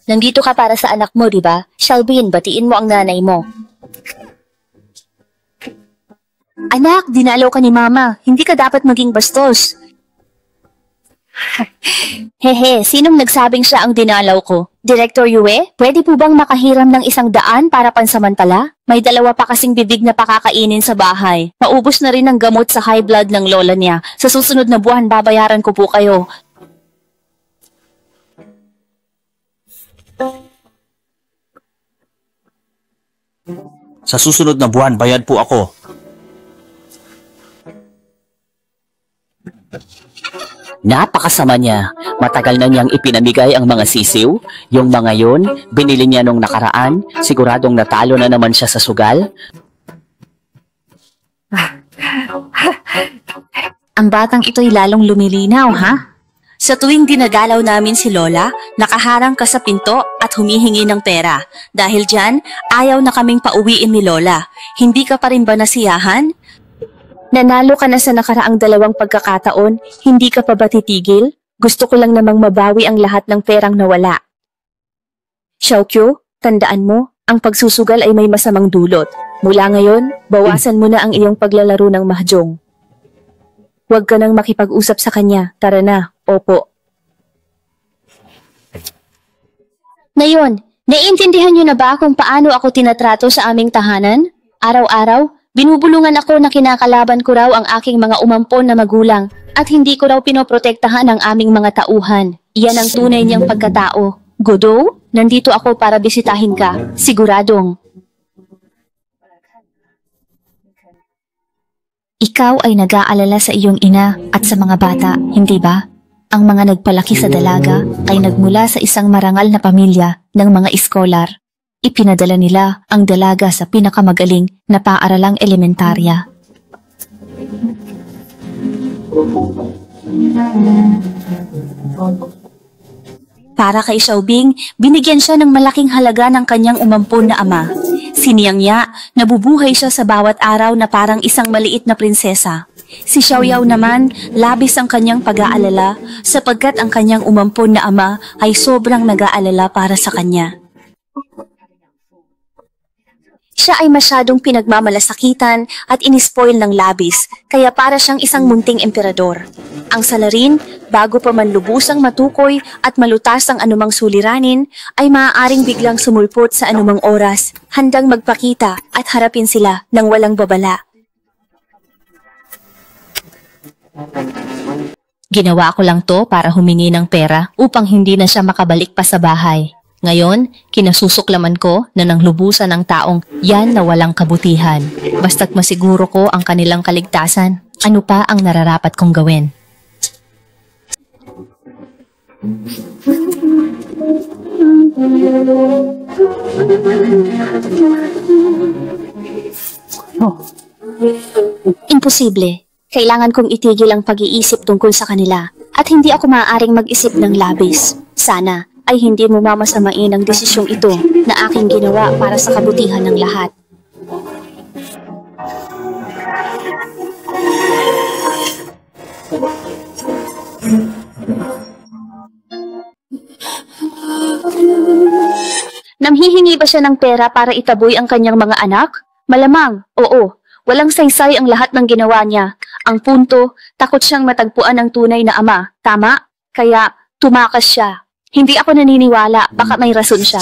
Nandito ka para sa anak mo, di ba? Shelbyn, batiin mo ang nanay mo. Anak, dinalaw ka ni Mama. Hindi ka dapat maging bastos. Hehe, sinong nagsabing siya ang dinalaw ko? Director Yue, pwede po bang makahiram ng 100 para pansamantala? May 2 pa kasing bibig na pakakainin sa bahay. Maubos na rin ang gamot sa high blood ng lola niya. Sa susunod na buwan, babayaran ko po kayo. Sa susunod na buwan, bayad po ako. Napakasama niya. Matagal na niyang ipinamigay ang mga sisiw. Yung mga yun, binili niya nung nakaraan. Siguradong natalo na naman siya sa sugal. Ang batang ito'y lalong lumilinaw, ha? Sa tuwing dinagalaw namin si Lola, nakaharang ka sa pinto at humihingi ng pera. Dahil dyan, ayaw na kaming pauwiin ni Lola. Hindi ka pa rin ba nasiyahan? Nanalo ka na sa nakaraang 2 pagkakataon, hindi ka pa ba titigil? Gusto ko lang namang mabawi ang lahat ng perang nawala. Xiaokyu, tandaan mo, ang pagsusugal ay may masamang dulot. Mula ngayon, bawasan mo na ang iyong paglalaro ng mahjong. Huwag ka nang makipag-usap sa kanya. Tara na, opo. Ngayon, naiintindihan niyo na ba kung paano ako tinatrato sa aming tahanan? Araw-araw, binubulungan ako na kinakalaban ko raw ang aking mga umampon na magulang at hindi ko raw pinoprotektahan ang aming mga tauhan. Iyan ang tunay niyang pagkatao. Godo, nandito ako para bisitahin ka. Siguradong. Ikaw ay nag-aalala sa iyong ina at sa mga bata, hindi ba? Ang mga nagpalaki sa dalaga ay nagmula sa isang marangal na pamilya ng mga iskolar. Ipinadala nila ang dalaga sa pinakamagaling na paaralang elementarya. Para kay Xiaobing, binigyan siya ng malaking halaga ng kanyang umampon na ama. Siniyang niya, nabubuhay siya sa bawat araw na parang isang maliit na prinsesa. Si Xiaoyao naman, labis ang kanyang pag-aalala sapagkat ang kanyang umampon na ama ay sobrang nag-aalala para sa kanya. Siya ay masyadong pinagmamalasakitan at inispoil ng labis, kaya para siyang isang munting emperador. Ang salarin, bago pa man lubusang matukoy at malutas ang anumang suliranin, ay maaaring biglang sumulpot sa anumang oras, handang magpakita at harapin sila ng walang babala. Ginawa ko lang to para humingi ng pera upang hindi na siya makabalik pa sa bahay. Ngayon, kinasusuklaman ko na nang lubusan ng taong yan na walang kabutihan. Basta't masiguro ko ang kanilang kaligtasan, ano pa ang nararapat kong gawin? Imposible. Kailangan kong itigil ang pag-iisip tungkol sa kanila at hindi ako maaaring mag-isip ng labis. Sana ay hindi mo mamasamain ang desisyong ito na aking ginawa para sa kabutihan ng lahat. Namhihingi ba siya ng pera para itaboy ang kanyang mga anak? Malamang, oo. Walang saysay ang lahat ng ginawa niya. Ang punto, takot siyang matagpuan ng tunay na ama. Tama? Kaya tumakas siya. Hindi ako naniniwala, baka may rason siya.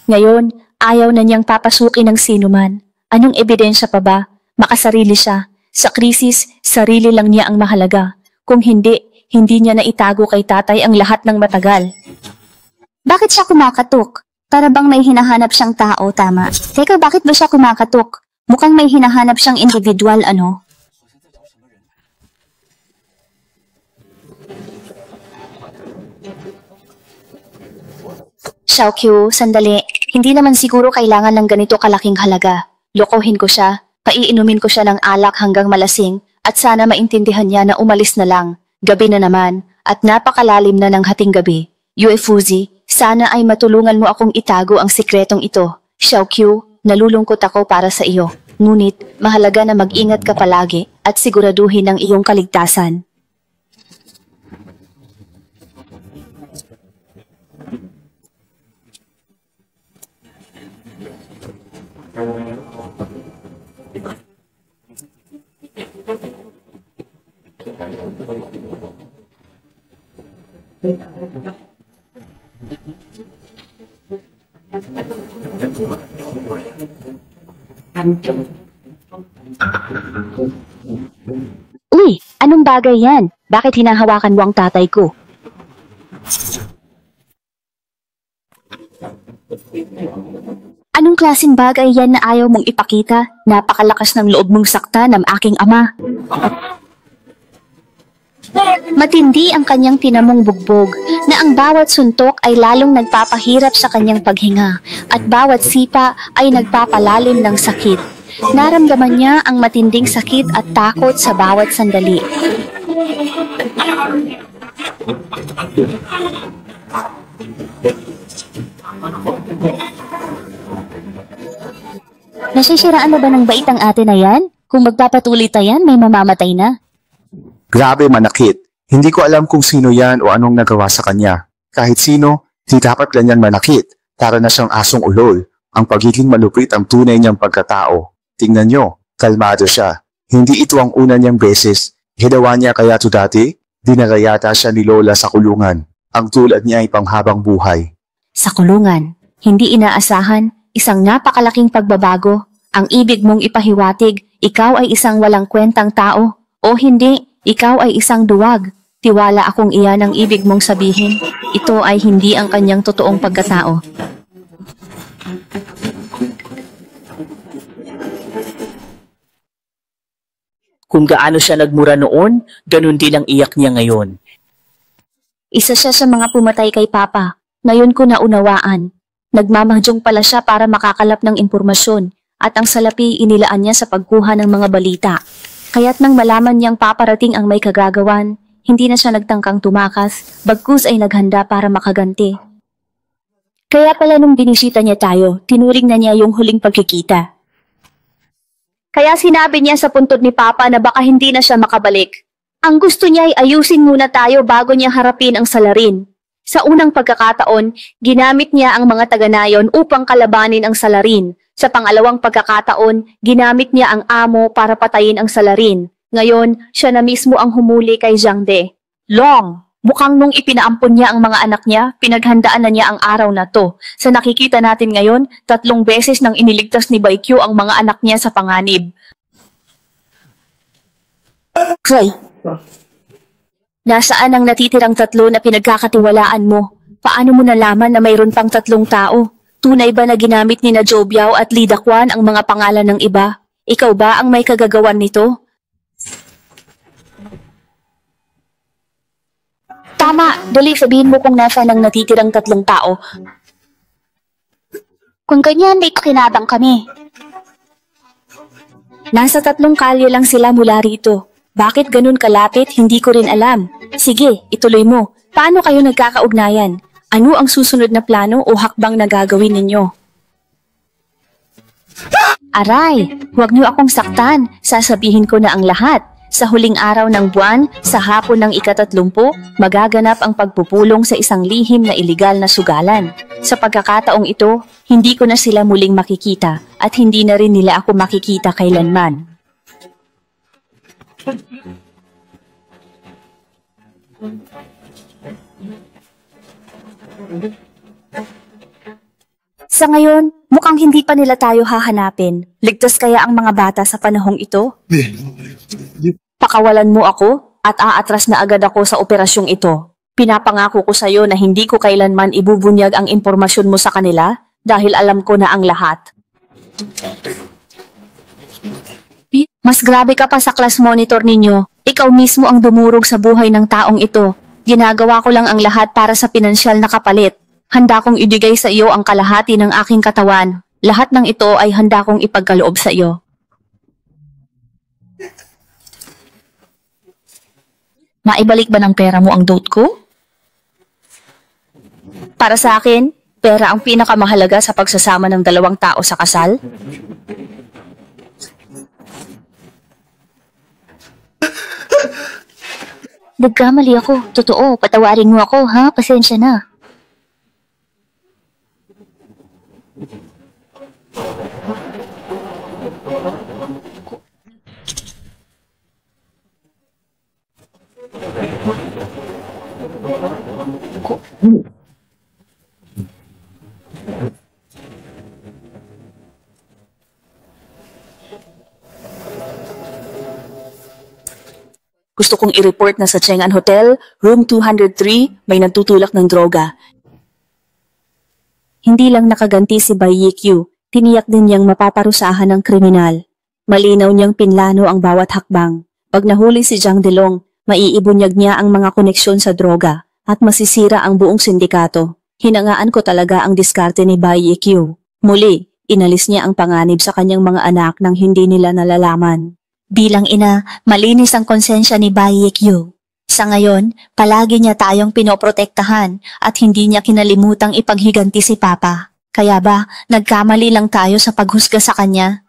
Ngayon, ayaw na niyang papasukin ng sinuman. Anong ebidensya pa ba? Makasarili siya. Sa krisis, sarili lang niya ang mahalaga. Kung hindi, hindi niya naitago kay tatay ang lahat ng matagal. Bakit siya kumakatok? Para bang may hinahanap siyang tao, tama? Teka, bakit ba siya kumakatok? Mukhang may hinahanap siyang individual, ano? Xiaokyu, sandali. Hindi naman siguro kailangan ng ganito kalaking halaga. Lokohin ko siya, paiinumin ko siya ng alak hanggang malasing, at sana maintindihan niya na umalis na lang. Gabi na naman, at napakalalim na ng hating gabi. Uefuzi, sana ay matulungan mo akong itago ang sikretong ito. Xiaoqiu, nalulungkot ako para sa iyo. Ngunit, mahalaga na mag-ingat ka palagi at siguraduhin ang iyong kaligtasan. Uy, anong bagay yan? Bakit hinahawakan mo ang tatay ko? Anong klaseng bagay yan na ayaw mong ipakita? Napakalakas ng loob mong sakta ng aking ama. Matindi ang kanyang tinamong bugbog na ang bawat suntok ay lalong nagpapahirap sa kanyang paghinga at bawat sipa ay nagpapalalim ng sakit. Naramdaman niya ang matinding sakit at takot sa bawat sandali. Nasisiraan na ba ng bait ang ate na yan? Kung magpapatuloy tayan, may mamamatay na. Grabe manakit. Hindi ko alam kung sino yan o anong nagawa sa kanya. Kahit sino, hindi dapat ganyan manakit. Para na siyang asong ulol. Ang pagiging malupit ang tunay niyang pagkatao. Tingnan nyo, kalmado siya. Hindi ito ang una niyang beses. Ginawa niya kaya ito dati? Dinala yata siya ni Lola sa kulungan. Ang tulad niya ay panghabang buhay. Sa kulungan, hindi inaasahan, isang napakalaking pagbabago. Ang ibig mong ipahiwatig, ikaw ay isang walang kwentang tao. O hindi, ikaw ay isang duwag. Tiwala akong iyan ang ibig mong sabihin. Ito ay hindi ang kanyang totoong pagkatao. Kung gaano siya nagmura noon, ganun din ang iyak niya ngayon. Isa siya sa mga pumatay kay Papa. Ngayon ko naunawaan. Nagmamadyong pala siya para makakalap ng impormasyon at ang salapi inilaan niya sa pagkuha ng mga balita. Kaya't nang malaman niyang paparating ang may kagagawan, hindi na siya nagtangkang tumakas, bagkus ay naghanda para makaganti. Kaya pala nung binisita niya tayo, tinuring na niya yung huling pagkikita. Kaya sinabi niya sa puntod ni Papa na baka hindi na siya makabalik. Ang gusto niya ay ayusin muna tayo bago niya harapin ang salarin. Sa unang pagkakataon, ginamit niya ang mga taga-nayon upang kalabanin ang salarin. Sa pangalawang pagkakataon, ginamit niya ang amo para patayin ang salarin. Ngayon, siya na mismo ang humuli kay Zhang De. Long! Mukhang nung ipinaampon niya ang mga anak niya, pinaghandaan na niya ang araw na to. Sa nakikita natin ngayon, 3 beses nang iniligtas ni Baikyu ang mga anak niya sa panganib. Kray! Nasaan ang natitirang 3 na pinagkakatiwalaan mo? Paano mo nalaman na mayroon pang 3 tao? Tunay ba na ginamit ni na Zhou Biao at Li Daquan ang mga pangalan ng iba? Ikaw ba ang may kagagawan nito? Tama, dali sabihin mo kung nasaan ang natitirang 3 tao. Kung ganyan, may pakinabang kami. Nasa 3 kalye lang sila mula rito. Bakit ganun kalapit, hindi ko rin alam. Sige, ituloy mo. Paano kayo nagkakaugnayan? Ano ang susunod na plano o hakbang na gagawin ninyo? Aray, huwag niyo akong saktan. Sasabihin ko na ang lahat. Sa huling araw ng buwan, sa hapon ng ika-30, magaganap ang pagpupulong sa isang lihim na iligal na sugalan. Sa pagkakataong ito, hindi ko na sila muling makikita at hindi na rin nila ako makikita kailanman. Sa ngayon, mukhang hindi pa nila tayo hahanapin. Ligtas kaya ang mga bata sa panahong ito? Pakawalan mo ako at aatras na agad ako sa operasyong ito. Pinapangako ko sa iyo na hindi ko kailanman ibubunyag ang impormasyon mo sa kanila dahil alam ko na ang lahat. Mas grabe ka pa sa class monitor ninyo. Ikaw mismo ang dumurog sa buhay ng taong ito. Ginagawa ko lang ang lahat para sa pinansyal na kapalit. Handa kong ibigay sa iyo ang kalahati ng aking katawan. Lahat ng ito ay handa kong ipagkaloob sa iyo. Maibalik ba ng pera mo ang dote ko? Para sa akin, pera ang pinakamahalaga sa pagsasama ng dalawang tao sa kasal. Nagkamali ako. Totoo, patawarin mo ako, ha? Pasensya na. Gusto kong i-report na sa Chang'an Hotel, room 203, may nagtutulak ng droga. Hindi lang nakaganti si Bai Yikyu, tiniyak din niyang mapaparusahan ng kriminal. Malinaw niyang pinlano ang bawat hakbang. Pag nahuli si Zhang Delong, maiibunyag niya ang mga koneksyon sa droga at masisira ang buong sindikato. Hinangaan ko talaga ang diskarte ni Bai Yikyu. Muli, inalis niya ang panganib sa kanyang mga anak nang hindi nila nalalaman. Bilang ina, malinis ang konsensya ni Bai Yikyu. Sa ngayon, palagi niya tayong pinoprotektahan at hindi niya kinalimutang ipaghiganti si Papa. Kaya ba, nagkamali lang tayo sa paghusga sa kanya?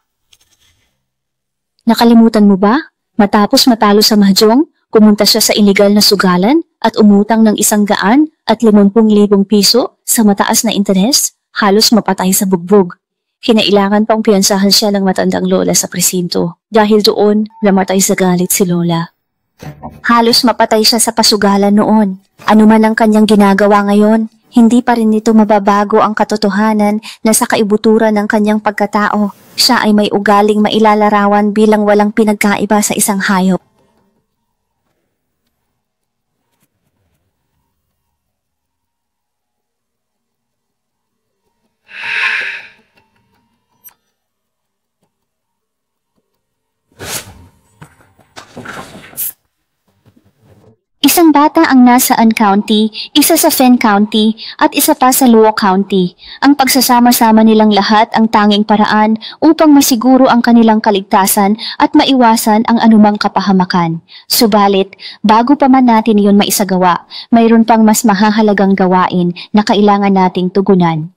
Nakalimutan mo ba? Matapos matalo sa mahjong, kumunta siya sa iligal na sugalan at umutang ng 150,000 piso sa mataas na interes, halos mapatay sa bugbog. Kinailangan pang piyansahan siya ng matandang lola sa presinto. Dahil doon, namatay sa galit si lola. Halos mapatay siya sa pasugalan noon. Ano man ang kanyang ginagawa ngayon, hindi pa rin nito mababago ang katotohanan na sa kaibuturan ng kanyang pagkatao, siya ay may ugaling mailalarawan bilang walang pinagkaiba sa isang hayop. Isang bata ang nasa An County, isa sa Fen County, at isa pa sa Luo County. Ang pagsasama-sama nilang lahat ang tanging paraan upang masiguro ang kanilang kaligtasan at maiwasan ang anumang kapahamakan. Subalit, bago pa man natin iyon maisagawa, mayroon pang mas mahahalagang gawain na kailangan nating tugunan.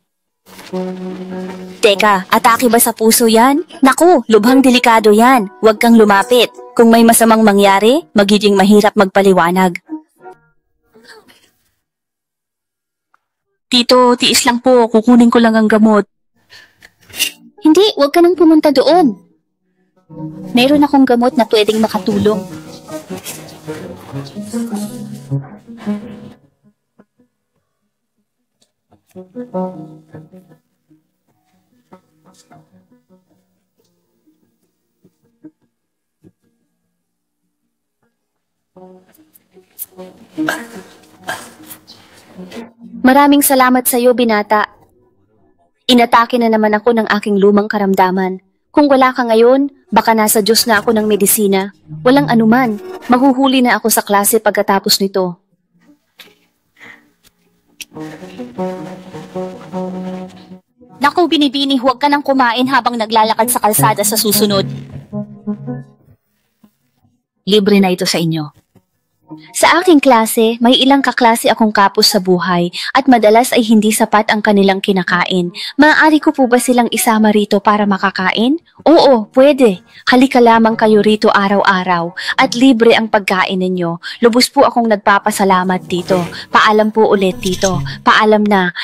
Teka, atake ba sa puso yan? Naku, lubhang delikado yan. Huwag kang lumapit. Kung may masamang mangyari, magiging mahirap magpaliwanag. Tito, tiis lang po. Kukunin ko lang ang gamot. Hindi, huwag ka nang pumunta doon. Mayroon akong gamot na pwedeng makatulong. Maraming salamat sa iyo, binata. Inatake na naman ako ng aking lumang karamdaman. Kung wala ka ngayon, baka nasa Diyos na ako ng medisina. Walang anuman, mahuhuli na ako sa klase pagkatapos nito. Naku, binibini, huwag ka nang kumain habang naglalakad sa kalsada sa susunod. Libre na ito sa inyo. Sa aking klase, may ilang kaklase akong kapos sa buhay at madalas ay hindi sapat ang kanilang kinakain. Maaari ko po ba silang isama rito para makakain? Oo, pwede. Halika lamang kayo rito araw-araw at libre ang pagkain ninyo. Lubos po akong nagpapasalamat dito. Paalam po ulit dito. Paalam na.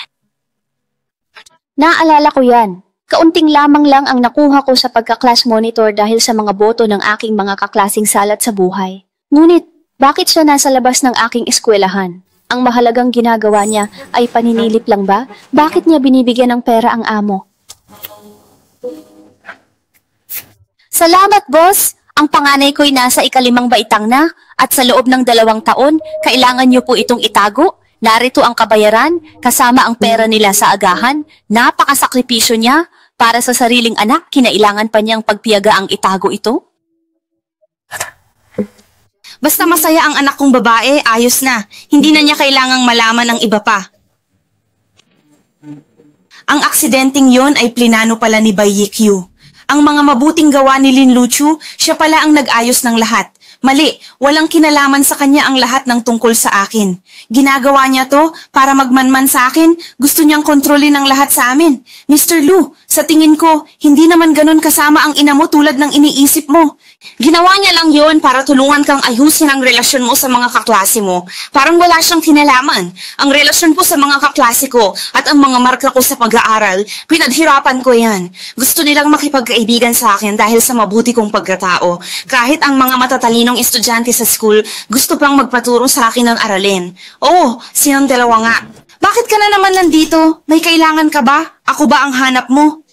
Naalala ko yan. Kaunting lamang lang ang nakuha ko sa pagka-class monitor dahil sa mga boto ng aking mga kaklasing salat sa buhay. Ngunit, bakit siya nasa labas ng aking eskwelahan? Ang mahalagang ginagawa niya ay paninilip lang ba? Bakit niya binibigyan ng pera ang amo? Salamat, boss! Ang panganay ko'y nasa ika-5 baitang na at sa loob ng 2 taon, kailangan niyo po itong itago. Narito ang kabayaran, kasama ang pera nila sa agahan. Napakasakripisyo niya. Para sa sariling anak, kinailangan pa niyang pagpiyaga ang itago ito? Basta masaya ang anak kong babae, ayos na. Hindi na niya kailangang malaman ang iba pa. Ang aksidenteng yon ay plinano pala ni Bai Yikyu. Ang mga mabuting gawa ni Lin Luchu, siya pala ang nag-ayos ng lahat. Mali, walang kinalaman sa kanya ang lahat ng tungkol sa akin. Ginagawa niya to para magmanman sa akin, gusto niyang kontrolin ang lahat sa amin. Mr. Lu, sa tingin ko, hindi naman ganun kasama ang ina mo tulad ng iniisip mo. Ginawa niya lang yon para tulungan kang ayusin ang relasyon mo sa mga kaklase mo. Parang wala siyang kinalaman. Ang relasyon ko sa mga kaklase ko at ang mga marka ko sa pag-aaral, pinaghirapan ko yan. Gusto nilang makipagkaibigan sa akin dahil sa mabuti kong pagkatao. Kahit ang mga matatalinong estudyante sa school, gusto pang magpaturo sa akin ng aralin. Oo, silang dalawa nga. Bakit ka na naman nandito? May kailangan ka ba? Ako ba ang hanap mo?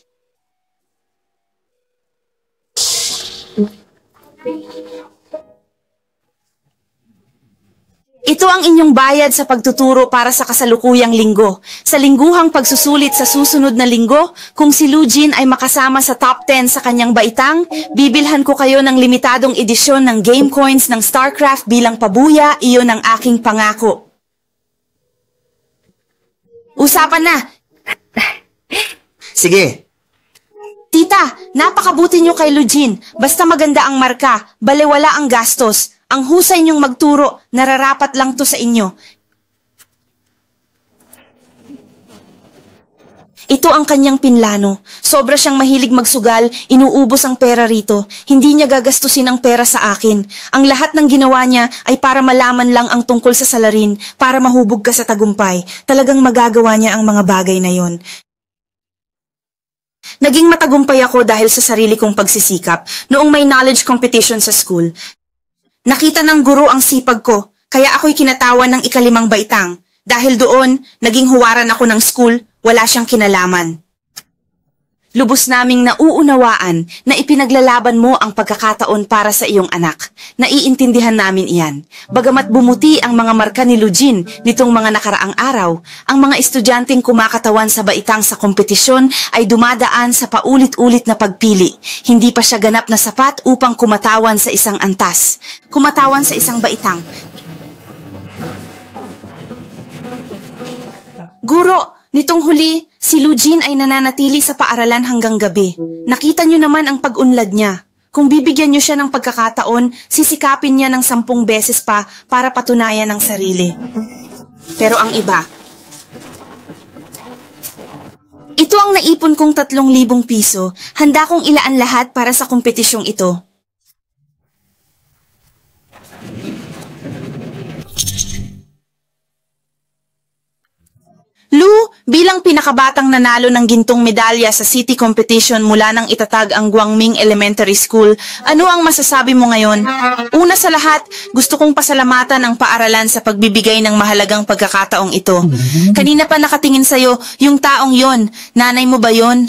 Ito ang inyong bayad sa pagtuturo para sa kasalukuyang linggo. Sa lingguhang pagsusulit sa susunod na linggo, kung si Lu Jin ay makasama sa top 10 sa kanyang baitang, bibilhan ko kayo ng limitadong edisyon ng game coins ng StarCraft bilang pabuya, iyon ang aking pangako. Usapan na! Sige. Tita, napakabuti niyo kay Lu Jin. Basta maganda ang marka, balewala ang gastos. Ang husay niyong magturo, nararapat lang to sa inyo. Ito ang kanyang pinlano. Sobra siyang mahilig magsugal, inuubos ang pera rito. Hindi niya gagastusin ang pera sa akin. Ang lahat ng ginawa niya ay para malaman lang ang tungkol sa salarin, para mahubog ka sa tagumpay. Talagang magagawa niya ang mga bagay na yon. Naging matagumpay ako dahil sa sarili kong pagsisikap noong may knowledge competition sa school. Nakita ng guro ang sipag ko, kaya ako'y kinatawan ng ikalimang baitang. Dahil doon, naging huwaran ako ng school, wala siyang kinalaman. Lubos naming nauunawaan na ipinaglalaban mo ang pagkakataon para sa iyong anak. Naiintindihan namin iyan. Bagamat bumuti ang mga marka ni Lu Jin nitong mga nakaraang araw, ang mga estudyanteng kumakatawan sa baitang sa kompetisyon ay dumadaan sa paulit-ulit na pagpili. Hindi pa siya ganap na sapat upang kumatawan sa isang antas. Kumatawan sa isang baitang. Guro, nitong huli, si Lu Jin ay nananatili sa paaralan hanggang gabi. Nakita niyo naman ang pag-unlad niya. Kung bibigyan niyo siya ng pagkakataon, sisikapin niya ng 10 beses pa para patunayan ang sarili. Pero ang iba, ito ang naipon kong 3,000 piso. Handa kong ilaan lahat para sa kompetisyong ito. Lu, bilang pinakabatang nanalo ng gintong medalya sa city competition mula nang itatag ang Guangming Elementary School, ano ang masasabi mo ngayon? Una sa lahat, gusto kong pasalamatan ang paaralan sa pagbibigay ng mahalagang pagkakataong ito. Kanina pa nakatingin sa'yo yung taong yon. Nanay mo ba yon?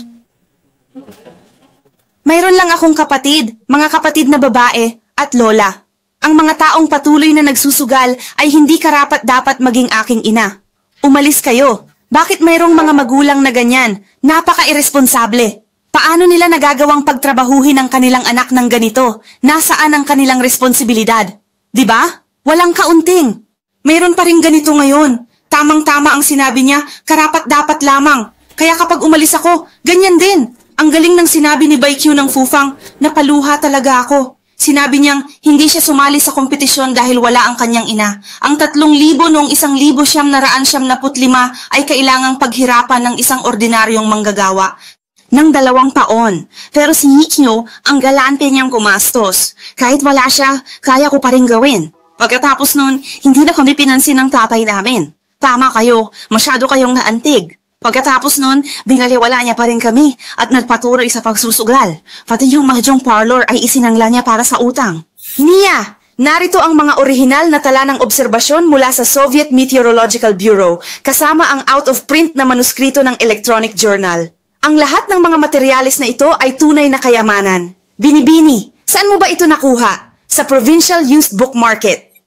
Mayroon lang akong kapatid, mga kapatid na babae at lola. Ang mga taong patuloy na nagsusugal ay hindi karapat-dapat maging aking ina. Umalis kayo. Bakit mayroong mga magulang na ganyan? Napaka-irresponsable. Paano nila nagagawang pagtrabahuhin ang kanilang anak ng ganito? Nasaan ang kanilang responsibilidad? Diba? Walang kaunting. Mayroon pa rin ganito ngayon. Tamang-tama ang sinabi niya, karapat-dapat lamang. Kaya kapag umalis ako, ganyan din. Ang galing ng sinabi ni Bai Q ng Fufang, napaluha talaga ako. Sinabi niyang hindi siya sumali sa kompetisyon dahil wala ang kanyang ina. Ang 3,000 noong 1,975 ay kailangang paghirapan ng isang ordinaryong manggagawa ng 2 taon. Pero si Yikyo, ang galante niyang gumastos. Kahit wala siya, kaya ko pa rin gawin. Pagkatapos nun, hindi na kami pinansin ng tatay namin. Tama kayo, masyado kayong naantig. Pagkatapos nun, binaliwala niya pa rin kami at nagpatuloy sa pagsusugal. Pati yung mahjong parlor ay isinangla niya para sa utang. Nia, narito ang mga orihinal na tala ng obserbasyon mula sa Soviet Meteorological Bureau kasama ang out-of-print na manuskrito ng electronic journal. Ang lahat ng mga materyales na ito ay tunay na kayamanan. Binibini, saan mo ba ito nakuha? Sa Provincial Used Book Market.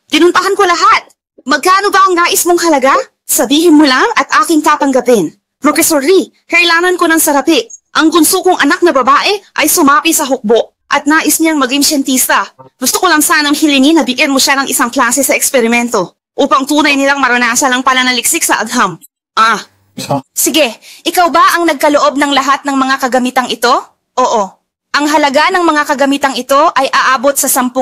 Tinuntahan ko lahat. Magkano ba ang nais mong halaga? Sabihin mo lang at aking tatanggapin. Professor Lee, kailangan ko ng sarapi. Ang bunso kong anak na babae ay sumapi sa hukbo at nais niyang maging siyentista. Gusto ko lang sanang hilingin na bigyan mo siya ng isang klase sa eksperimento. upang tunay nilang maranasan ang pananaliksik sa agham. Sige, ikaw ba ang nagkaloob ng lahat ng mga kagamitang ito? Oo. Ang halaga ng mga kagamitang ito ay aabot sa 10,000.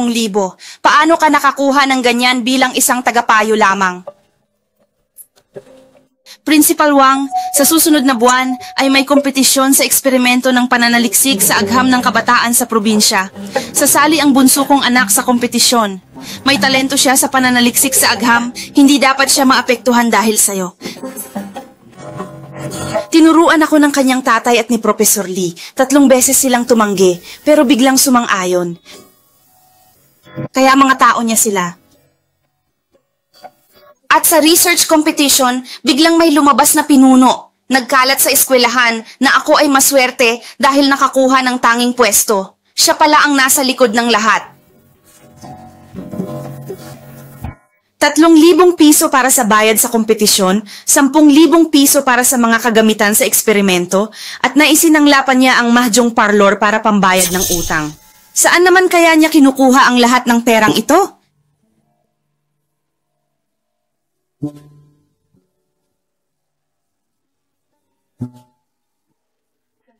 Paano ka nakakuha ng ganyan bilang isang tagapayo lamang? Principal Wang, sa susunod na buwan ay may kompetisyon sa eksperimento ng pananaliksik sa agham ng kabataan sa probinsya. Sasali ang bunso kong anak sa kompetisyon. May talento siya sa pananaliksik sa agham, hindi dapat siya maapektuhan dahil sa'yo. Tinuruan ako ng kanyang tatay at ni Professor Lee. 3 beses silang tumanggi, pero biglang sumang-ayon. Kaya mga tao niya sila. At sa research competition, biglang may lumabas na pinuno. Nagkalat sa eskwelahan na ako ay maswerte dahil nakakuha ng tanging pwesto. Siya pala ang nasa likod ng lahat. 3,000 piso para sa bayad sa kompetisyon, 10,000 piso para sa mga kagamitan sa eksperimento, at naisinanglapan niya ang mahjong parlor para pambayad ng utang. Saan naman kaya niya kinukuha ang lahat ng perang ito?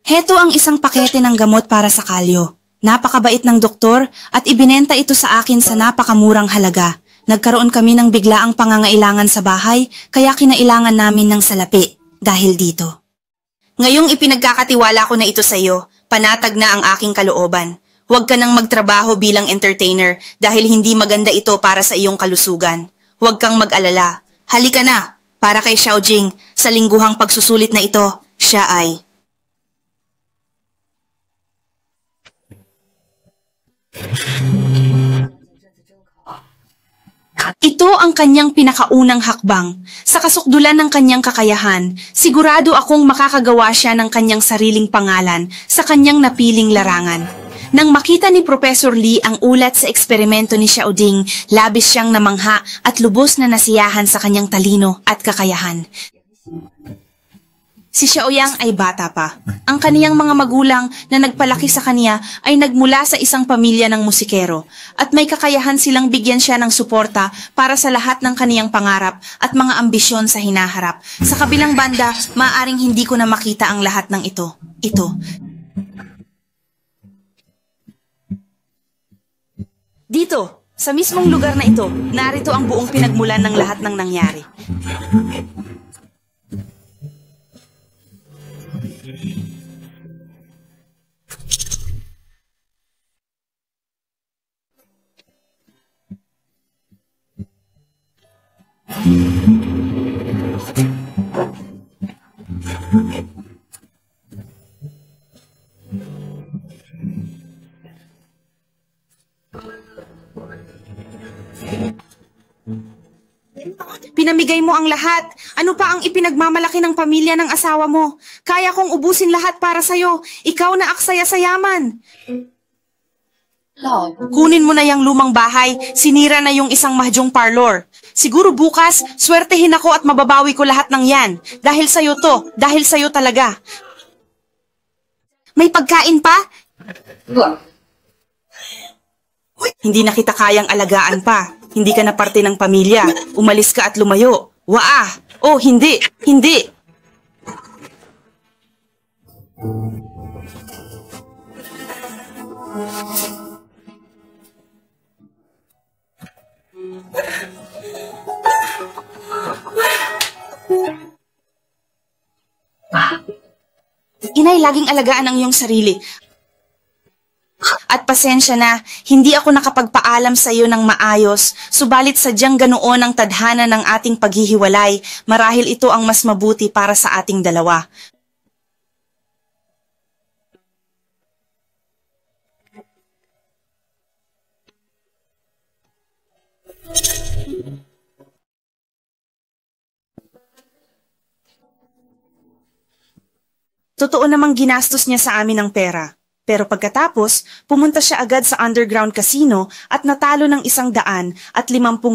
Heto ang isang pakete ng gamot para sa kalyo. Napakabait ng doktor at ibinenta ito sa akin sa napakamurang halaga. Nagkaroon kami ng biglaang pangangailangan sa bahay, kaya kinailangan namin ng salapi dahil dito. Ngayong ipinagkakatiwala ko na ito sa iyo, panatag na ang aking kalooban. Huwag ka nang magtrabaho bilang entertainer dahil hindi maganda ito para sa iyong kalusugan. Huwag kang mag-alala. Halika na, para kay Xiaojing, sa lingguhang pagsusulit na ito, siya ay... Ito ang kanyang pinakaunang hakbang. Sa kasukdulan ng kanyang kakayahan, sigurado akong makakagawa siya ng kanyang sariling pangalan sa kanyang napiling larangan. Nang makita ni Professor Lee ang ulat sa eksperimento ni Xiaoding, labis siyang namangha at lubos na nasiyahan sa kanyang talino at kakayahan. Si Xiaoyang ay bata pa. Ang kaniyang mga magulang na nagpalaki sa kaniya ay nagmula sa isang pamilya ng musikero at may kakayahan silang bigyan siya ng suporta para sa lahat ng kaniyang pangarap at mga ambisyon sa hinaharap. Sa kabilang banda, maaaring hindi ko na makita ang lahat ng ito. Dito, sa mismong lugar na ito, narito ang buong pinagmulan ng lahat ng nangyari. Pinamigay mo ang lahat. Ano pa ang ipinagmamalaki ng pamilya ng asawa mo? Kaya kong ubusin lahat para sa'yo. Ikaw na aksaya sa yaman. Kunin mo na yung lumang bahay. Sinira na yung isang mahjong parlor. Siguro bukas, swertehin ako at mababawi ko lahat ng yan. Dahil sa'yo to. Dahil sa'yo talaga. May pagkain pa? Hindi na kita kayang alagaan pa. Hindi ka na parte ng pamilya. Umalis ka at lumayo. Waa! Oh, hindi! Hindi! Inay, laging alagaan ang iyong sarili. At pasensya na, hindi ako nakapagpaalam sa iyo ng maayos, subalit sadyang ganoon ang tadhana ng ating paghihiwalay, marahil ito ang mas mabuti para sa ating dalawa. Totoo namang ginastos niya sa amin ng pera. Pero pagkatapos, pumunta siya agad sa underground casino at natalo ng 100 at 50,000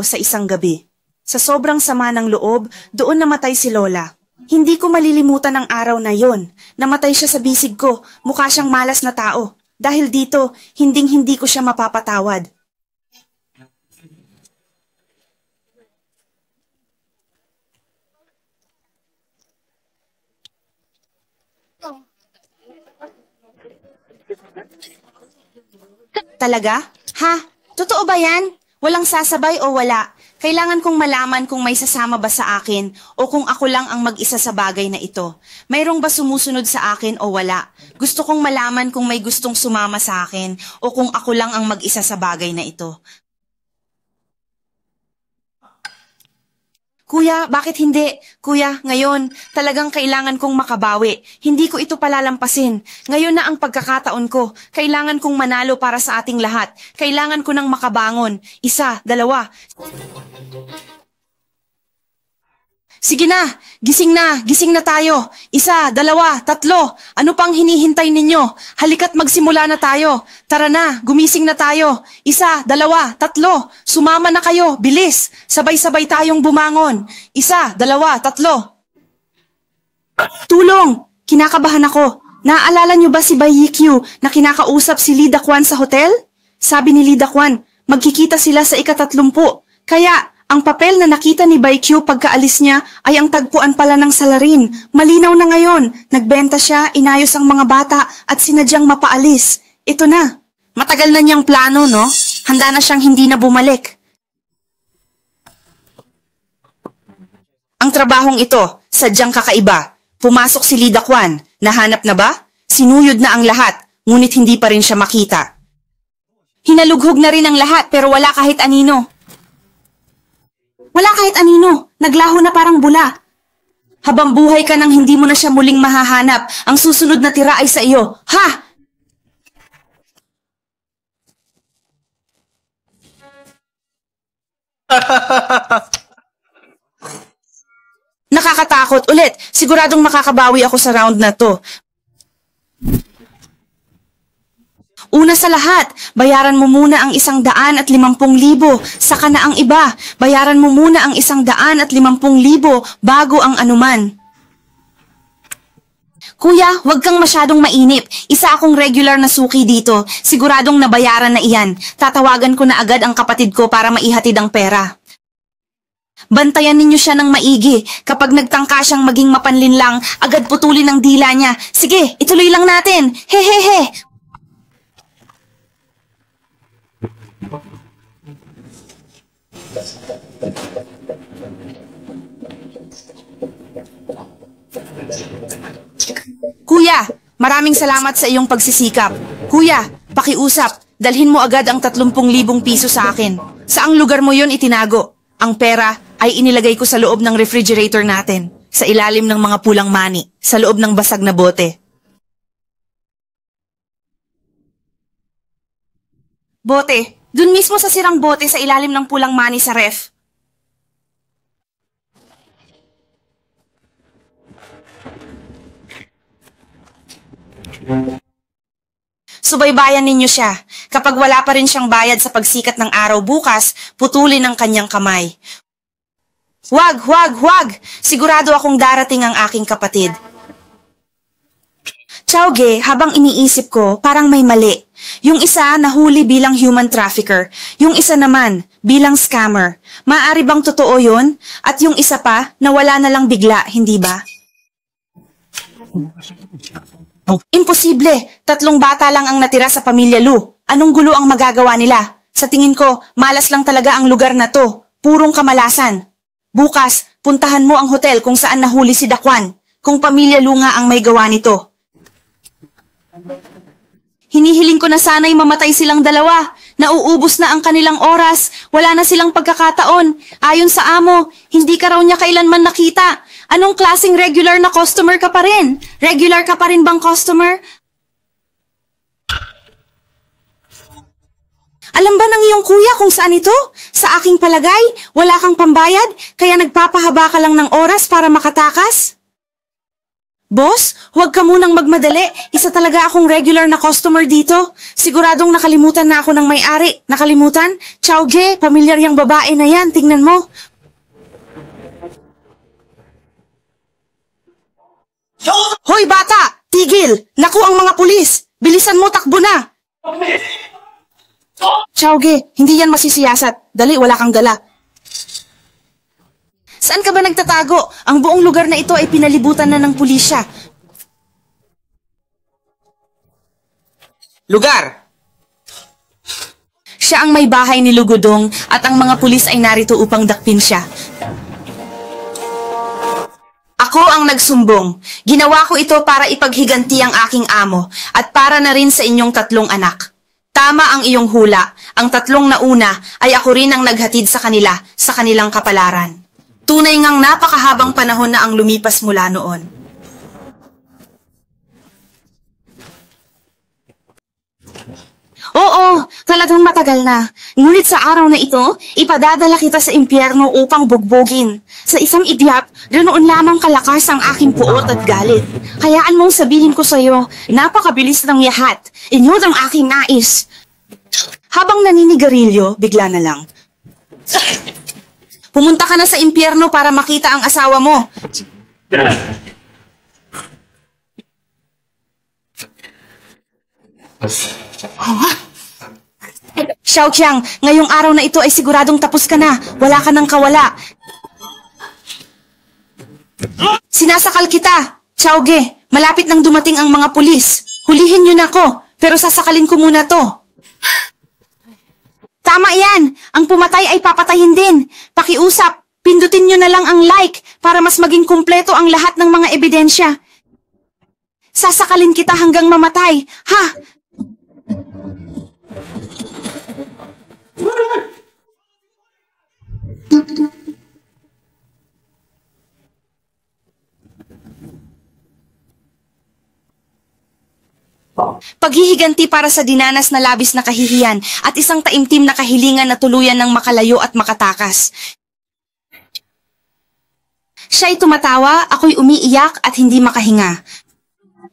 sa isang gabi. Sa sobrang sama ng loob, doon namatay si Lola. Hindi ko malilimutan ang araw na yon. Namatay siya sa bisig ko, mukha siyang malas na tao. Dahil dito, hinding-hindi ko siya mapapatawad. Talaga? Ha? Totoo ba yan? Walang sasabay o wala? Kailangan kong malaman kung may sasama ba sa akin o kung ako lang ang mag-isa sa bagay na ito. Mayroong ba sumusunod sa akin o wala? Gusto kong malaman kung may gustong sumama sa akin o kung ako lang ang mag-isa sa bagay na ito. Kuya, bakit hindi? Kuya, ngayon, talagang kailangan kong makabawi. Hindi ko ito palalampasin. Ngayon na ang pagkakataon ko. Kailangan kong manalo para sa ating lahat. Kailangan ko nang makabangon. 1, 2. Sige na, gising na tayo. 1, 2, 3. Ano pang hinihintay ninyo? Halika't magsimula na tayo. Tara na, gumising na tayo. 1, 2, 3. Sumama na kayo, bilis. Sabay-sabay tayong bumangon. 1, 2, 3. Tulong! Kinakabahan ako. Naaalala niyo ba si Bai Yikyu na kinakausap si Lee Dakwan sa hotel? Sabi ni Lee Dakwan, magkikita sila sa ika-30. Kaya, ang papel na nakita ni Bai Q pagkaalis niya ay ang tagpuan pala ng salarin. Malinaw na ngayon. Nagbenta siya, inayos ang mga bata at sinadyang mapaalis. Ito na. Matagal na niyang plano, no? Handa na siyang hindi na bumalik. Ang trabahong ito, sadyang kakaiba. Pumasok si Lee Dakwan. Nahanap na ba? Sinuyod na ang lahat, ngunit hindi pa rin siya makita. Hinalughog na rin ang lahat pero wala kahit anino. Wala kahit anino, naglaho na parang bula. Habang buhay ka nang hindi mo na siya muling mahahanap, ang susunod na tira ay sa iyo. Ha? Nakakatakot ulit. Siguradong makakabawi ako sa round na to. Una sa lahat, bayaran mo muna ang 150,000, saka na ang iba. Bayaran mo muna ang 150,000 bago ang anuman. Kuya, huwag kang masyadong mainip. Isa akong regular na suki dito. Siguradong nabayaran na iyan. Tatawagan ko na agad ang kapatid ko para maihatid ang pera. Bantayan ninyo siya ng maigi. Kapag nagtangka siyang maging mapanlinlang, agad putulin ang dila niya. Sige, ituloy lang natin. Hehehe. Kuya, maraming salamat sa iyong pagsisikap. Kuya, pakiusap, dalhin mo agad ang 30,000 piso sa akin. Saang lugar mo yon itinago? Ang pera ay inilagay ko sa loob ng refrigerator natin, sa ilalim ng mga pulang mani, sa loob ng basag na bote. Bote, dun mismo sa sirang bote sa ilalim ng pulang mani sa ref. Subaybayan ninyo siya. Kapag wala pa rin siyang bayad sa pagsikat ng araw bukas, putulin ang kanyang kamay. Huwag, huwag, huwag! Sigurado akong darating ang aking kapatid. Chowge, habang iniisip ko, parang may mali. Yung isa nahuli bilang human trafficker, yung isa naman bilang scammer. Maaari bang totoo yun? At yung isa pa, nawala na lang bigla, hindi ba? Imposible! 3 bata lang ang natira sa pamilya Lu. Anong gulo ang magagawa nila? Sa tingin ko, malas lang talaga ang lugar na to. Purong kamalasan. Bukas, puntahan mo ang hotel kung saan nahuli si Dakwan. Kung pamilya Lu nga ang may gawa nito. Hinihiling ko na sana'y mamatay silang dalawa. Nauubos na ang kanilang oras. Wala na silang pagkakataon. Ayon sa amo, hindi ka raw niya kailanman nakita. Anong klaseng regular na customer ka pa rin? Regular ka pa rin bang customer? Alam ba ng iyong kuya kung saan ito? Sa aking palagay, wala kang pambayad, kaya nagpapahaba ka lang ng oras para makatakas? Boss, huwag ka munang magmadali. Isa talaga akong regular na customer dito. Siguradong nakalimutan na ako ng may-ari. Nakalimutan? Chowge, pamilyar yung babae na yan. Tingnan mo. Hoy bata! Tigil! Naku ang mga pulis! Bilisan mo, takbo na! Chowge, hindi yan masisiyasat. Dali, wala kang dala. Saan ka ba nagtatago? Ang buong lugar na ito ay pinalibutan na ng pulisya. Siya ang may bahay ni Lugudong at ang mga pulis ay narito upang dakpin siya. Ako ang nagsumbong. Ginawa ko ito para ipaghiganti ang aking amo at para na rin sa inyong 3 anak. Tama ang iyong hula. Ang 3 nauna ay ako rin ang naghatid sa kanila sa kanilang kapalaran. Tunay ngang napakahabang panahon na ang lumipas mula noon. Oo, talagang matagal na. Ngunit sa araw na ito, ipadadala kita sa impyerno upang bugbogin. Sa isang idyap, ganoon lamang kalakas ang aking puot at galit. Hayaan mong sabihin ko sa iyo, napakabilis ng yahat. Inyod ang aking nais. Habang naninigarilyo, bigla na lang. Pumunta ka na sa impyerno para makita ang asawa mo. Xiaoqiang, ngayong araw na ito ay siguradong tapos ka na. Wala ka nang kawala. Sinasakal kita. Xiaoge, malapit nang dumating ang mga pulis. Hulihin niyo na ako, pero sasakalin ko muna to. Tama yan. Ang pumatay ay papatayin din. Pakiusap, pindutin niyo na lang ang like para mas maging kumpleto ang lahat ng mga ebidensya. Sasakalin kita hanggang mamatay. Ha? Paghihiganti para sa dinanas na labis na kahihiyan at isang taimtim na kahilingan na tuluyan ng makalayo at makatakas. Siya'y tumatawa, ako'y umiiyak at hindi makahinga.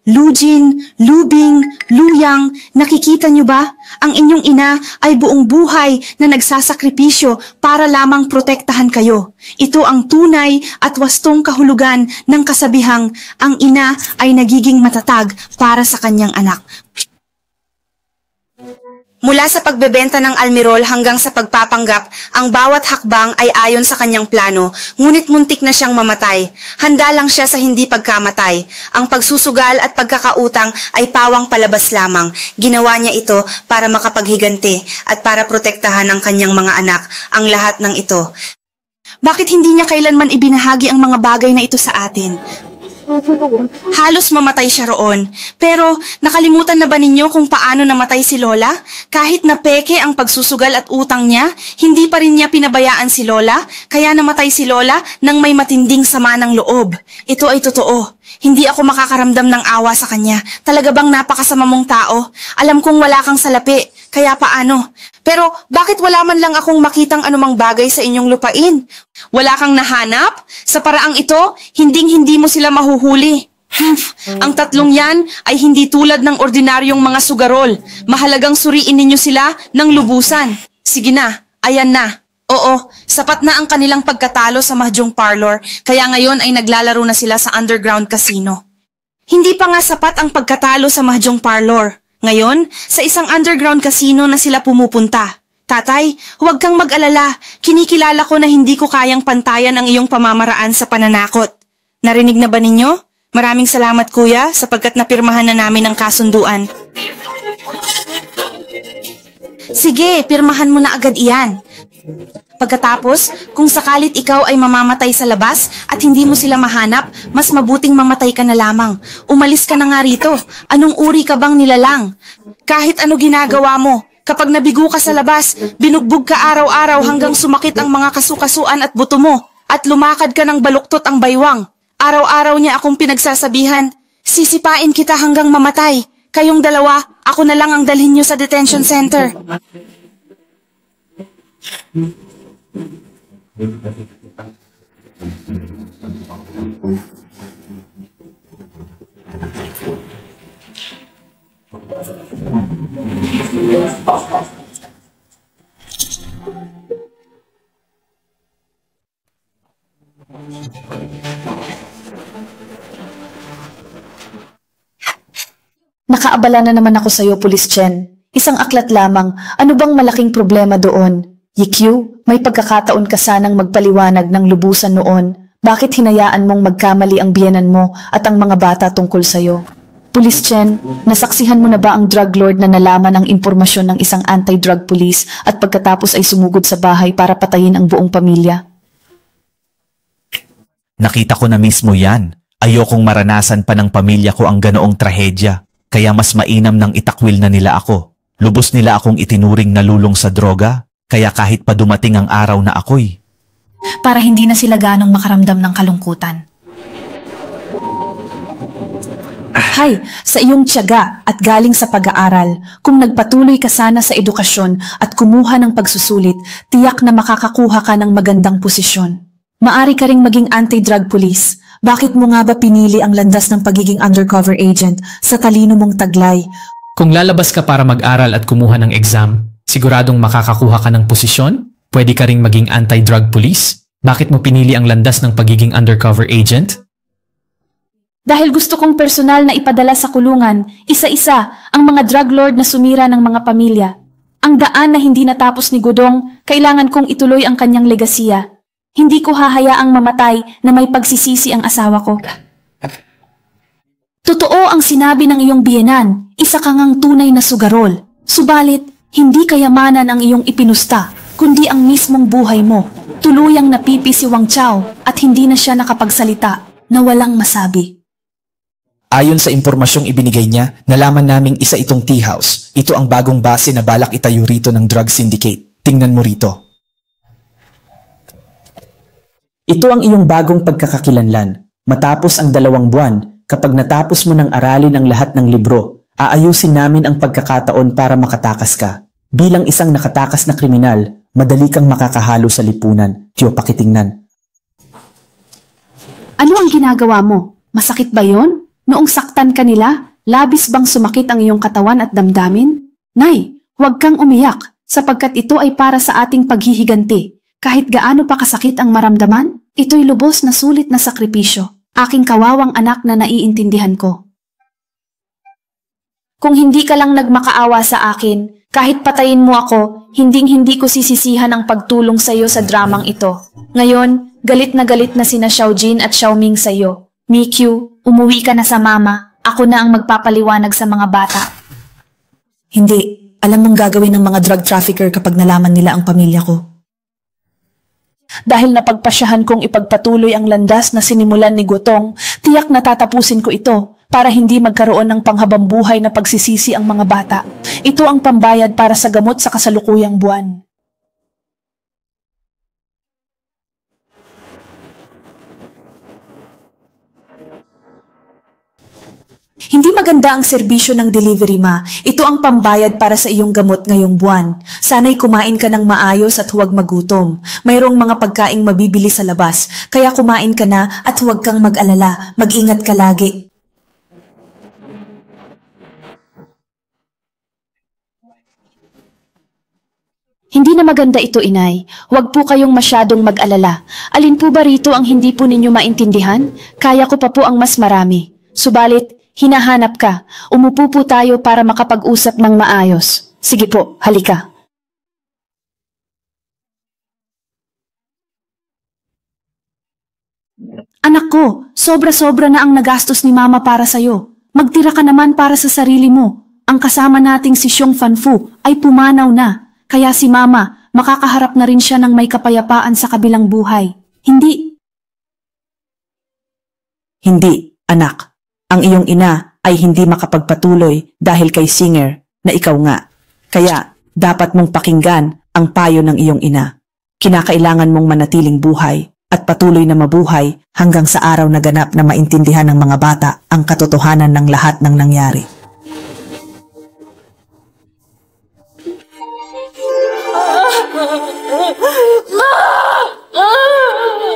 Lujin, Lubing, Luyang, nakikita niyo ba? Ang inyong ina ay buong buhay na nagsasakripisyo para lamang protektahan kayo. Ito ang tunay at wastong kahulugan ng kasabihang ang ina ay nagiging matatag para sa kanyang anak. Mula sa pagbebenta ng almirol hanggang sa pagpapanggap, ang bawat hakbang ay ayon sa kanyang plano, ngunit muntik na siyang mamatay. Handa lang siya sa hindi pagkamatay. Ang pagsusugal at pagkakautang ay pawang palabas lamang. Ginawa niya ito para makapaghiganti at para protektahan ang kanyang mga anak. Ang lahat ng ito. Bakit hindi niya kailanman ibinahagi ang mga bagay na ito sa atin? Halos mamatay siya roon. Pero nakalimutan na ba ninyo kung paano namatay si Lola? Kahit na peke ang pagsusugal at utang niya, hindi pa rin niya pinabayaan si Lola, kaya namatay si Lola nang may matinding sama ng loob. Ito ay totoo. Hindi ako makakaramdam ng awa sa kanya. Talaga bang napakasama mong tao? Alam kong wala kang salapi, kaya paano? Pero bakit wala man lang akong makitang anumang bagay sa inyong lupain? Wala kang nahanap? Sa paraang ito, hinding-hindi mo sila mahuhuli. Ang 3 yan ay hindi tulad ng ordinaryong mga sugarol. Mahalagang suriin ninyo sila ng lubusan. Sige na, ayan na. Oo, sapat na ang kanilang pagkatalo sa Mahjong Parlor, kaya ngayon ay naglalaro na sila sa underground casino. Hindi pa nga sapat ang pagkatalo sa Mahjong Parlor. Ngayon, sa isang underground casino na sila pumupunta. Tatay, huwag kang mag-alala. Kinikilala ko na hindi ko kayang pantayan ang iyong pamamaraan sa pananakot. Narinig na ba ninyo? Maraming salamat kuya sapagkat napirmahan na namin ang kasunduan. Sige, pirmahan mo na agad iyan. Pagkatapos, kung sakalit ikaw ay mamamatay sa labas at hindi mo sila mahanap, mas mabuting mamatay ka na lamang. Umalis ka na nga rito. Anong uri ka bang nilalang? Kahit ano ginagawa mo, kapag nabigo ka sa labas, binugbog ka araw-araw hanggang sumakit ang mga kasukasuan at buto mo, at lumakad ka ng baluktot ang baywang. Araw-araw niya akong pinagsasabihan, sisipain kita hanggang mamatay. Kayong dalawa, ako na lang ang dalhin niyo sa detention center. Nakaabala na naman ako sa'yo, Police Chen. Isang aklat lamang. Ano bang malaking problema doon? Yikyu, may pagkakataon ka sanang magpaliwanag ng lubusan noon. Bakit hinayaan mong magkamali ang biyenan mo at ang mga bata tungkol sa'yo? Police Chen, nasaksihan mo na ba ang drug lord na nalaman ang impormasyon ng isang anti-drug police at pagkatapos ay sumugod sa bahay para patayin ang buong pamilya? Nakita ko na mismo yan. Ayokong maranasan pa ng pamilya ko ang ganoong trahedya. Kaya mas mainam nang itakwil na nila ako. Lubos nila akong itinuring na lulong sa droga. Kaya kahit pa dumating ang araw na ako'y. Para hindi na sila ganong makaramdam ng kalungkutan. Hay, sa iyong tiyaga at galing sa pag-aaral, kung nagpatuloy ka sana sa edukasyon at kumuha ng pagsusulit, tiyak na makakakuha ka ng magandang posisyon. Maari ka ring maging anti-drug police. Bakit mo nga ba pinili ang landas ng pagiging undercover agent sa talino mong taglay? Kung lalabas ka para mag-aral at kumuha ng exam, siguradong makakakuha ka ng posisyon? Pwede ka ring maging anti-drug police? Bakit mo pinili ang landas ng pagiging undercover agent? Dahil gusto kong personal na ipadala sa kulungan, isa-isa, ang mga drug lord na sumira ng mga pamilya. Ang daan na hindi natapos ni Godong, kailangan kong ituloy ang kanyang legasiya. Hindi ko hahayaang mamatay na may pagsisisi ang asawa ko. Totoo ang sinabi ng iyong biyenan, isa kang ang tunay na sugarol. Subalit, hindi kayamanan ang iyong ipinusta, kundi ang mismong buhay mo. Tuluyang napipi si Wang Chao at hindi na siya nakapagsalita na walang masabi. Ayon sa impormasyong ibinigay niya, nalaman naming isa itong tea house. Ito ang bagong base na balak itayo rito ng drug syndicate. Tingnan mo rito. Ito ang iyong bagong pagkakakilanlan. Matapos ang 2 buwan, kapag natapos mo ng aralin ang lahat ng libro, aayusin namin ang pagkakataon para makatakas ka. Bilang isang nakatakas na kriminal, madali kang makakahalo sa lipunan. Tiyo, pakitingnan. Ano ang ginagawa mo? Masakit ba yon? Noong saktan ka nila, labis bang sumakit ang iyong katawan at damdamin? Nay, huwag kang umiyak, sapagkat ito ay para sa ating paghihiganti. Kahit gaano pa kasakit ang maramdaman, ito'y lubos na sulit na sakripisyo. Aking kawawang anak na naiintindihan ko. Kung hindi ka lang nagmakaawa sa akin, kahit patayin mo ako, hinding-hindi ko sisisihan ang pagtulong sa iyo sa dramang ito. Ngayon, galit na sina Xiaojin at Xiaoming sa iyo. Mikyu, umuwi ka na sa mama. Ako na ang magpapaliwanag sa mga bata. Hindi. Alam mong gagawin ng mga drug trafficker kapag nalaman nila ang pamilya ko. Dahil napagpasyahan kong ipagpatuloy ang landas na sinimulan ni Gotong, tiyak na tatapusin ko ito para hindi magkaroon ng panghabambuhay na pagsisisi ang mga bata. Ito ang pambayad para sa gamot sa kasalukuyang buwan. Hindi maganda ang serbisyo ng delivery, ma. Ito ang pambayad para sa iyong gamot ngayong buwan. Sana'y kumain ka ng maayos at huwag magutom. Mayroong mga pagkaing mabibili sa labas, kaya kumain ka na at huwag kang mag-alala. Mag-ingat ka lagi. Hindi na maganda ito, inay. Huwag po kayong masyadong mag-alala. Alin po ba rito ang hindi po ninyo maintindihan? Kaya ko pa po ang mas marami. Subalit, hinahanap ka. Umupo po tayo para makapag-usap ng maayos. Sige po, halika. Anak ko, sobra-sobra na ang nagastos ni mama para sa'yo. Magtira ka naman para sa sarili mo. Ang kasama nating si Xiong Fanfu ay pumanaw na. Kaya si mama, makakaharap na rin siya ng may kapayapaan sa kabilang buhay. Hindi, anak. Ang iyong ina ay hindi makapagpatuloy dahil kay Singer na ikaw nga. Kaya dapat mong pakinggan ang payo ng iyong ina. Kinakailangan mong manatiling buhay at patuloy na mabuhay hanggang sa araw na ganap na maintindihan ng mga bata ang katotohanan ng lahat ng nangyari.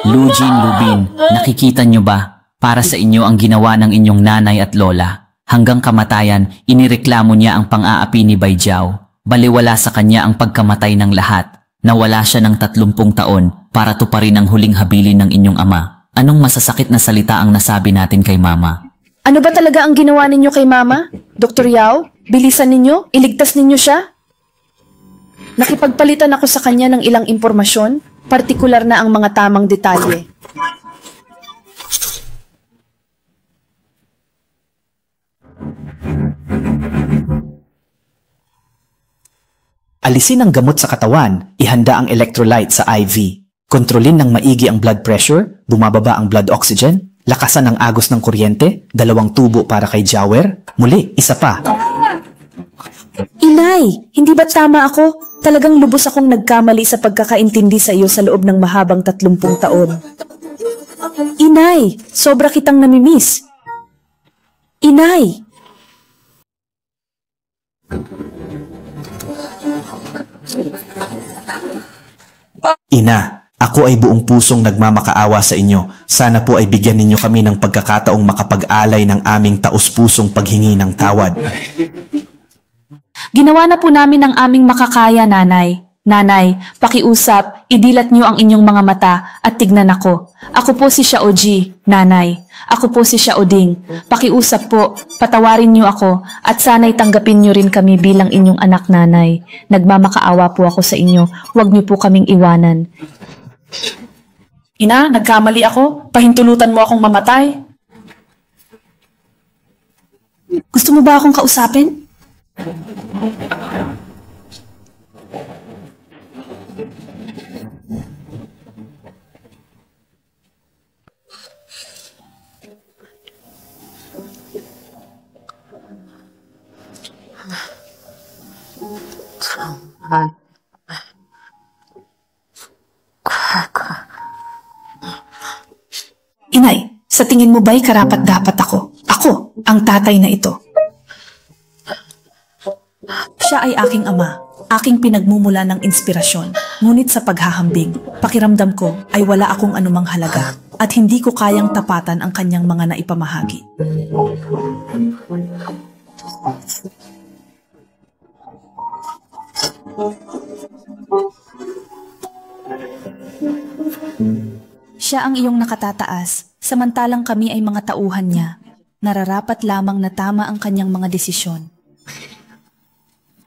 Lujin, Lubin, nakikita niyo ba? Para sa inyo ang ginawa ng inyong nanay at lola. Hanggang kamatayan, inireklamo niya ang pang-aapi ni Baijiao. Baliwala sa kanya ang pagkamatay ng lahat. Nawala siya ng 30 taon para tuparin ang huling habilin ng inyong ama. Anong masasakit na salita ang nasabi natin kay mama? Ano ba talaga ang ginawa ninyo kay mama? Dr. Yao, bilisan ninyo? Iligtas ninyo siya? Nakipagpalitan ako sa kanya ng ilang impormasyon, partikular na ang mga tamang detalye. Alisin ang gamot sa katawan, ihanda ang electrolyte sa IV. Kontrolin ng maigi ang blood pressure, bumababa ang blood oxygen, lakasan ang agos ng kuryente, 2 tubo para kay Jower. Muli, isa pa. Inay, hindi ba tama ako? Talagang lubos akong nagkamali sa pagkakaintindi sa iyo sa loob ng mahabang 30 taon. Inay, sobra kitang namimiss. Inay! Ina, ako ay buong pusong nagmamakaawa sa inyo. Sana po ay bigyan ninyo kami ng pagkakataong makapag-alay ng aming taus-pusong paghingi ng tawad. Ginawa na po namin ang aming makakaya, Nanay. Nanay, pakiusap, idilat niyo ang inyong mga mata at tignan ako. Ako po si Xiaoji, Nanay. Ako po si Xiaoding. Pakiusap po, patawarin niyo ako at sana'y tanggapin niyo rin kami bilang inyong anak, Nanay. Nagmamakaawa po ako sa inyo. Huwag niyo po kaming iwanan. Ina, nagkamali ako. Pahintulutan mo akong mamatay. Gusto mo ba akong kausapin? Inay, sa tingin mo ba'y karapat-dapat ako? Ako, ang tatay na ito. Siya ay aking ama, aking pinagmumula ng inspirasyon. Ngunit sa paghahambing, pakiramdam ko ay wala akong anumang halaga at hindi ko kayang tapatan ang kanyang mga naipamahagi. Siya ang iyong nakatataas, samantalang kami ay mga tauhan niya. Nararapat lamang na tama ang kanyang mga desisyon.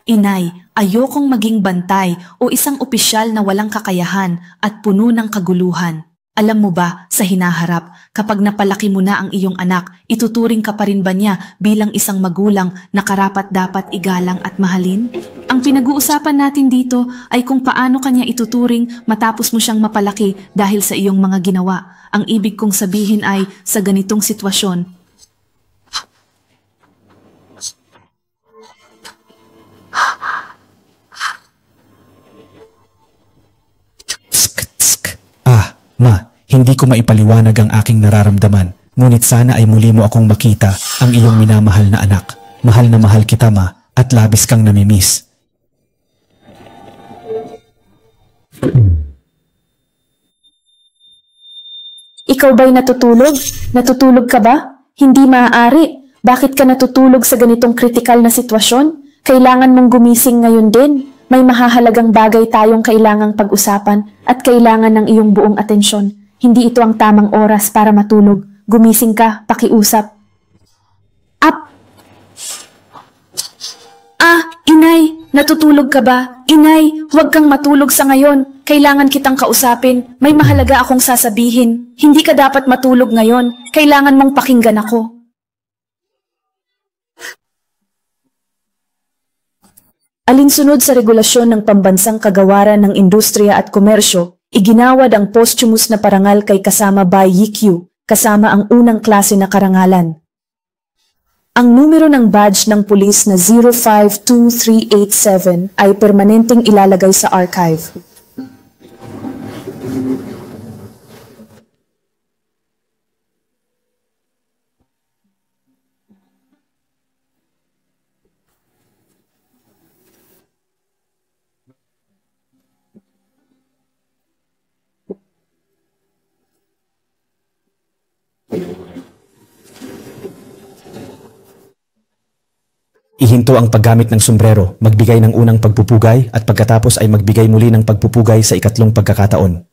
Inay, ayokong maging bantay o isang opisyal na walang kakayahan at puno ng kaguluhan. Alam mo ba, sa hinaharap, kapag napalaki mo na ang iyong anak, ituturing ka pa rin ba niya bilang isang magulang na karapat-dapat igalang at mahalin? Ang pinag-uusapan natin dito ay kung paano kanya ituturing matapos mo siyang mapalaki dahil sa iyong mga ginawa. Ang ibig kong sabihin ay, sa ganitong sitwasyon, Ma, hindi ko maipaliwanag ang aking nararamdaman, ngunit sana ay muli mo akong makita ang iyong minamahal na anak. Mahal na mahal kita, Ma, at labis kang namimiss. Ikaw ba'y natutulog? Natutulog ka ba? Hindi maaari. Bakit ka natutulog sa ganitong kritikal na sitwasyon? Kailangan mong gumising ngayon din. May mahahalagang bagay tayong kailangang pag-usapan at kailangan ng iyong buong atensyon. Hindi ito ang tamang oras para matulog. Gumising ka, pakiusap. Inay, natutulog ka ba? Inay, huwag kang matulog sa ngayon. Kailangan kitang kausapin. May mahalaga akong sasabihin. Hindi ka dapat matulog ngayon. Kailangan mong pakinggan ako. Alinsunod sa regulasyon ng Pambansang Kagawaran ng Industriya at Komersyo, iginawad ang posthumous na parangal kay kasama Bai Yikyu, kasama ang unang klase na karangalan. Ang numero ng badge ng pulis na 052387 ay permanenteng ilalagay sa archive. Ihinto ang paggamit ng sombrero, magbigay ng unang pagpupugay at pagkatapos ay magbigay muli ng pagpupugay sa ikatlong pagkakataon.